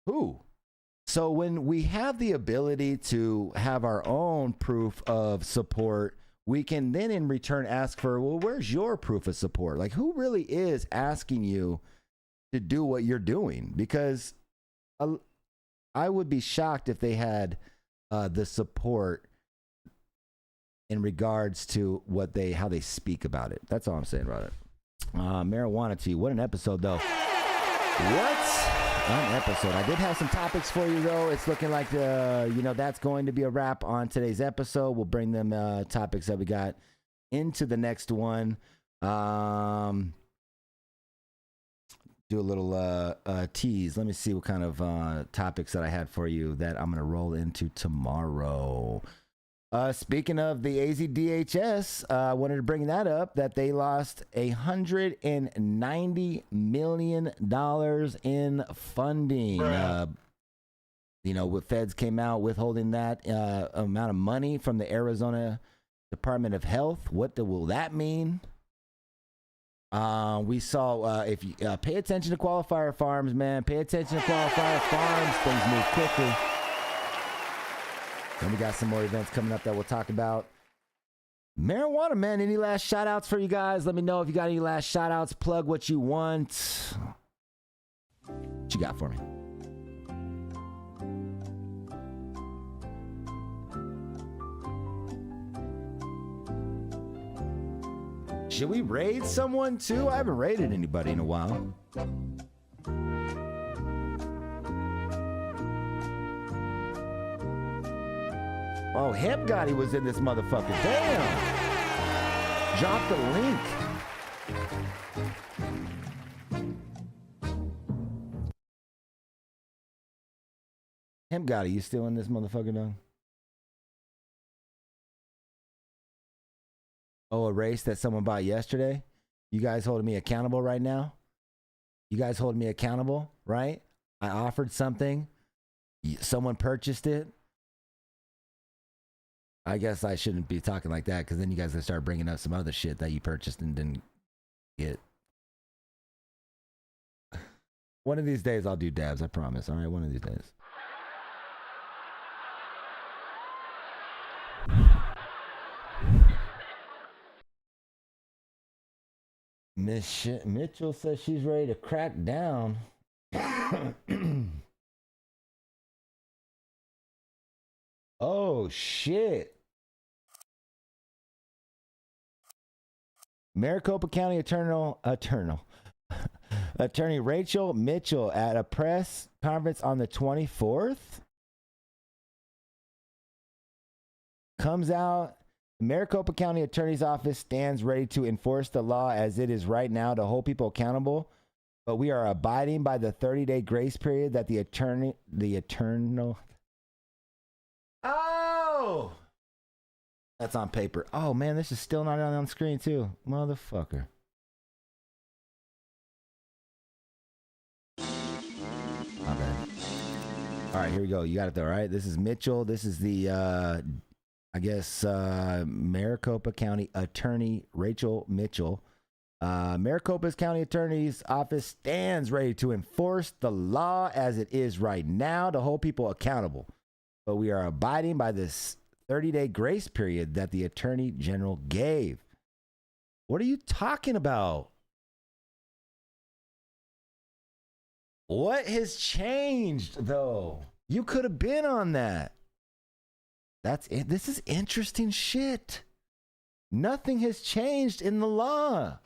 who? So when we have the ability to have our own proof of support, we can then in return ask for, well, where's your proof of support? Like, who really is asking you to do what you're doing? Because I would be shocked if they had the support in regards to how they speak about it. That's all I'm saying about it. Marijuana tea. What an episode, though. What an episode. I did have some topics for you, though. It's looking like that's going to be a wrap on today's episode. We'll bring them topics that we got into the next one. Do a little tease. Let me see what kind of topics that I had for you that I'm going to roll into tomorrow. Speaking of the AZDHS, I wanted to bring that up, that they lost $190 million in funding. With feds came out withholding that amount of money from the Arizona Department of Health. What will that mean? We saw, if you pay attention to qualifier farms, man, pay attention to qualifier farms, things move quickly. And we got some more events coming up that we'll talk about. Marijuana, man. Any last shout outs for you guys? Let me know if you got any last shout outs. Plug what you want. What you got for me? Should we raid someone too? I haven't raided anybody in a while. Oh, Hemp Gotti was in this motherfucker. Damn. Drop the link. Hemp Gotti, you still in this motherfucker, dog? Oh, a race that someone bought yesterday? You guys holding me accountable right now? You guys holding me accountable, right? I offered something. Someone purchased it. I guess I shouldn't be talking like that, because then you guys will start bringing up some other shit that you purchased and didn't get. One of these days I'll do dabs, I promise. All right, one of these days. Miss Mitchell says she's ready to crack down. Oh, shit. Maricopa County Attorney Rachel Mitchell at a press conference on the 24th comes out. Maricopa County Attorney's Office stands ready to enforce the law as it is right now to hold people accountable, but we are abiding by the 30-day grace period that the eternal. Oh! That's on paper. Oh, man, this is still not on screen, too. Motherfucker. My bad. All right, here we go. You got it, though, right? This is Mitchell. This is the, Maricopa County Attorney Rachel Mitchell. Maricopa's County Attorney's Office stands ready to enforce the law as it is right now to hold people accountable, but we are abiding by this 30-day grace period that the Attorney General gave. What are you talking about? What has changed, though? You could have been on that. That's it. This is interesting shit. Nothing has changed in the law.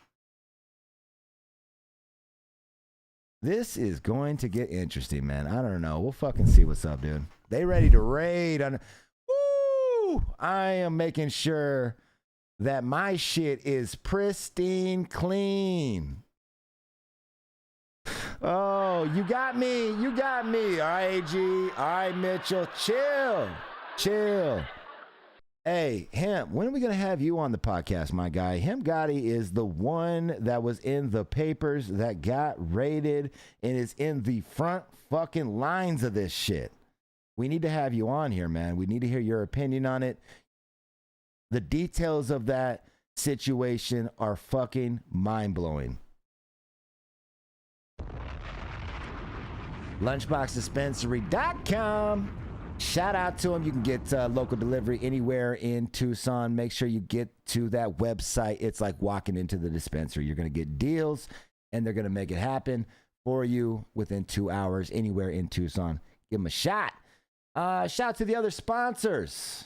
This is going to get interesting, man. I don't know. We'll fucking see what's up, dude. They ready to raid on. Woo! I am making sure that my shit is pristine clean. Oh, you got me. You got me. All right, AG. All right, Mitchell. Chill. Chill. Hey, Hemp, when are we going to have you on the podcast, my guy? Hemp Gotti is the one that was in the papers that got raided and is in the front fucking lines of this shit. We need to have you on here, man. We need to hear your opinion on it. The details of that situation are fucking mind-blowing. LunchboxDispensary.com. Shout out to them. You can get local delivery anywhere in Tucson. Make sure you get to that website. It's like walking into the dispensary. You're going to get deals, and they're going to make it happen for you within 2 hours anywhere in Tucson. Give them a shot. Shout out to the other sponsors.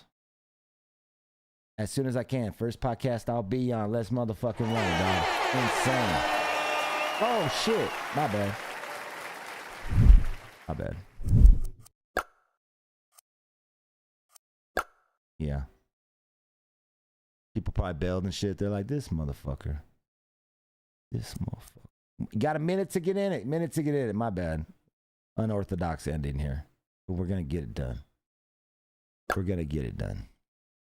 As soon as I can. First podcast I'll be on. Let's motherfucking run, dog. Insane. Oh, shit. My bad. My bad. Yeah. People probably bailed and shit. They're like, this motherfucker. This motherfucker. Got a minute to get in it. Minute to get in it. My bad. Unorthodox ending here. But we're going to get it done. We're going to get it done.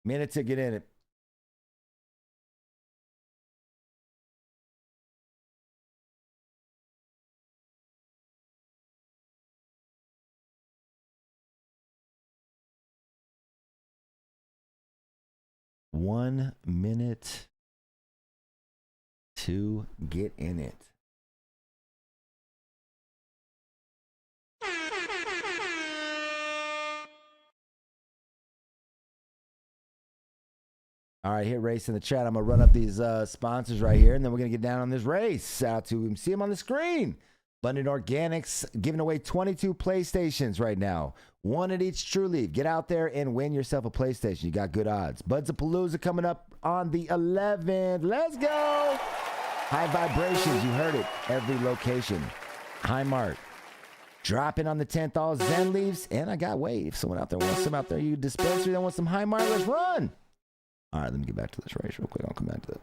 Minute to get in it. One minute to get in it. All right, hit race in the chat. I'm going to run up these sponsors right here, and then we're going to get down on this race. Out to see them on the screen. Abundant Organics giving away 22 PlayStations right now. One at each True Leaf. Get out there and win yourself a PlayStation. You got good odds. Buds of Palooza coming up on the 11th. Let's go. High Vibrations. You heard it. Every location. High Mart. Dropping on the 10th. All Zen Leaves. And I got if someone out there wants some out there, you dispensary that wants some High Mart, let's run. All right, let me get back to this race real quick. I'll come back to that.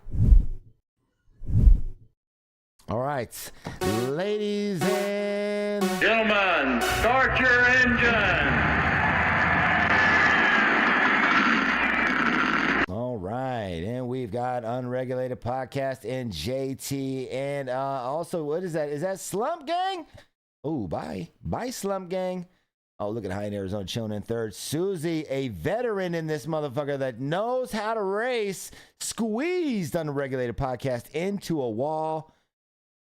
All right, ladies and
gentlemen, start your engine.
All right, and we've got Unregulated Podcast and JT, and also, what is that? Is that Slump Gang? Oh, bye Slump Gang. Oh, look at High in Arizona chilling in third. Susie, a veteran in this motherfucker that knows how to race, squeezed Unregulated Podcast into a wall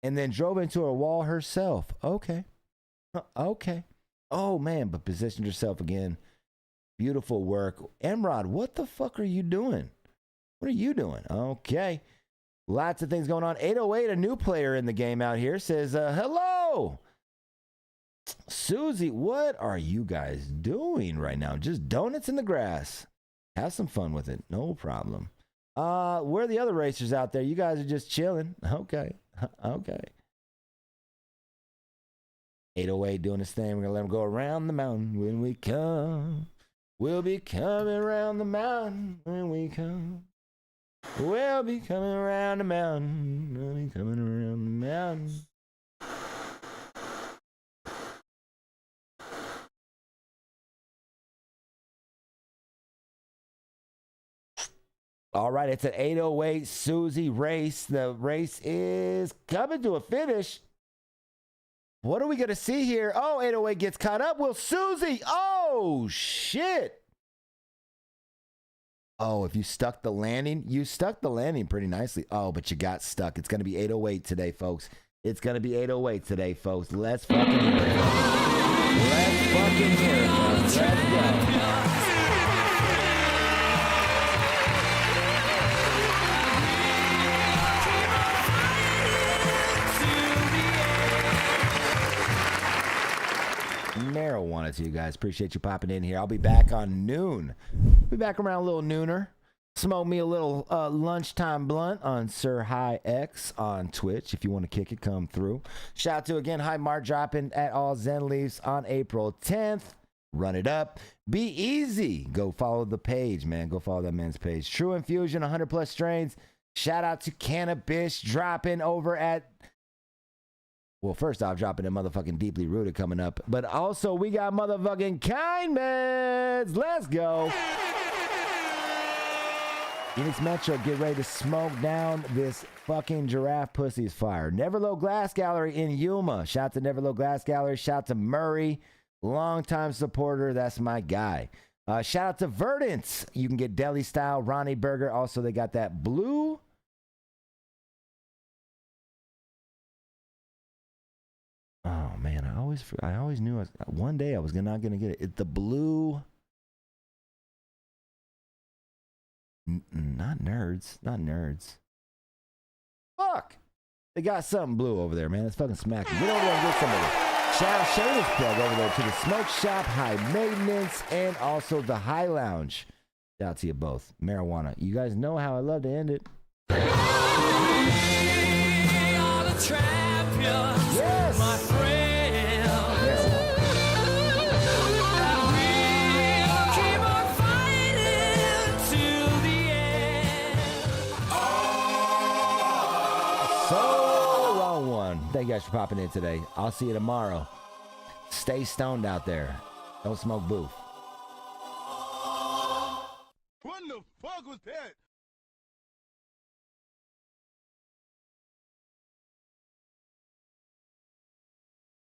and then drove into a wall herself. Okay. Okay. Oh, man, but positioned herself again. Beautiful work. Emrod, what the fuck are you doing? What are you doing? Okay. Lots of things going on. 808, a new player in the game out here, says, hello. Susie, what are you guys doing right now? Just donuts in the grass. Have some fun with it. No problem. Where are the other racers out there? You guys are just chilling. Okay. Okay. 808 doing his thing. We're going to let him go around the mountain when we come. We'll be coming around the mountain when we come. We'll be coming around the mountain. We'll be coming around the mountain. All right, it's an 808 Susie race. The race is coming to a finish. What are we going to see here? Oh, 808 gets caught up. Will Susie? Oh, shit. Oh, if you stuck the landing, you stuck the landing pretty nicely. Oh, but you got stuck. It's going to be 808 today, folks. It's going to be 808 today, folks. Let's fucking hear it. Let's fucking hear it, folks. Let's go. Marijuana to you guys. Appreciate you popping in here. I'll be back on noon. Be back around a little nooner. Smoke me a little lunchtime blunt on Sir High X on Twitch. If you want to kick it, come through. Shout out to again High Mart dropping at all Zen Leaves on April 10th. Run it up. Be easy. Go follow the page, man. Go follow that man's page. True Infusion, 100 plus strains. Shout out to Cannabis dropping over at. Well, first off, dropping a motherfucking Deeply Rooted coming up. But also, we got motherfucking Kind Meds. Let's go. Phoenix Metro, get ready to smoke down this fucking giraffe pussy's fire. Neverlow Glass Gallery in Yuma. Shout out to Neverlow Glass Gallery. Shout out to Murray. Longtime supporter. That's my guy. Shout out to Verdance. You can get deli style Ronnie Burger. Also, they got that blue. Oh man, I always knew one day I was not gonna get it. It's the blue. Not nerds. Fuck! They got something blue over there, man. It's fucking smacking. Get over there and get some of it. Shout out shameless plug over there to the Smoke Shop, High Maintenance, and also the High Lounge. Shout out to you both. Marijuana. You guys know how I love to end it. Yes, my friend. We'll keep on fighting till the end. So wrong one. Thank you guys for popping in today. I'll see you tomorrow. Stay stoned out there. Don't smoke booth.
One
the fuck was that?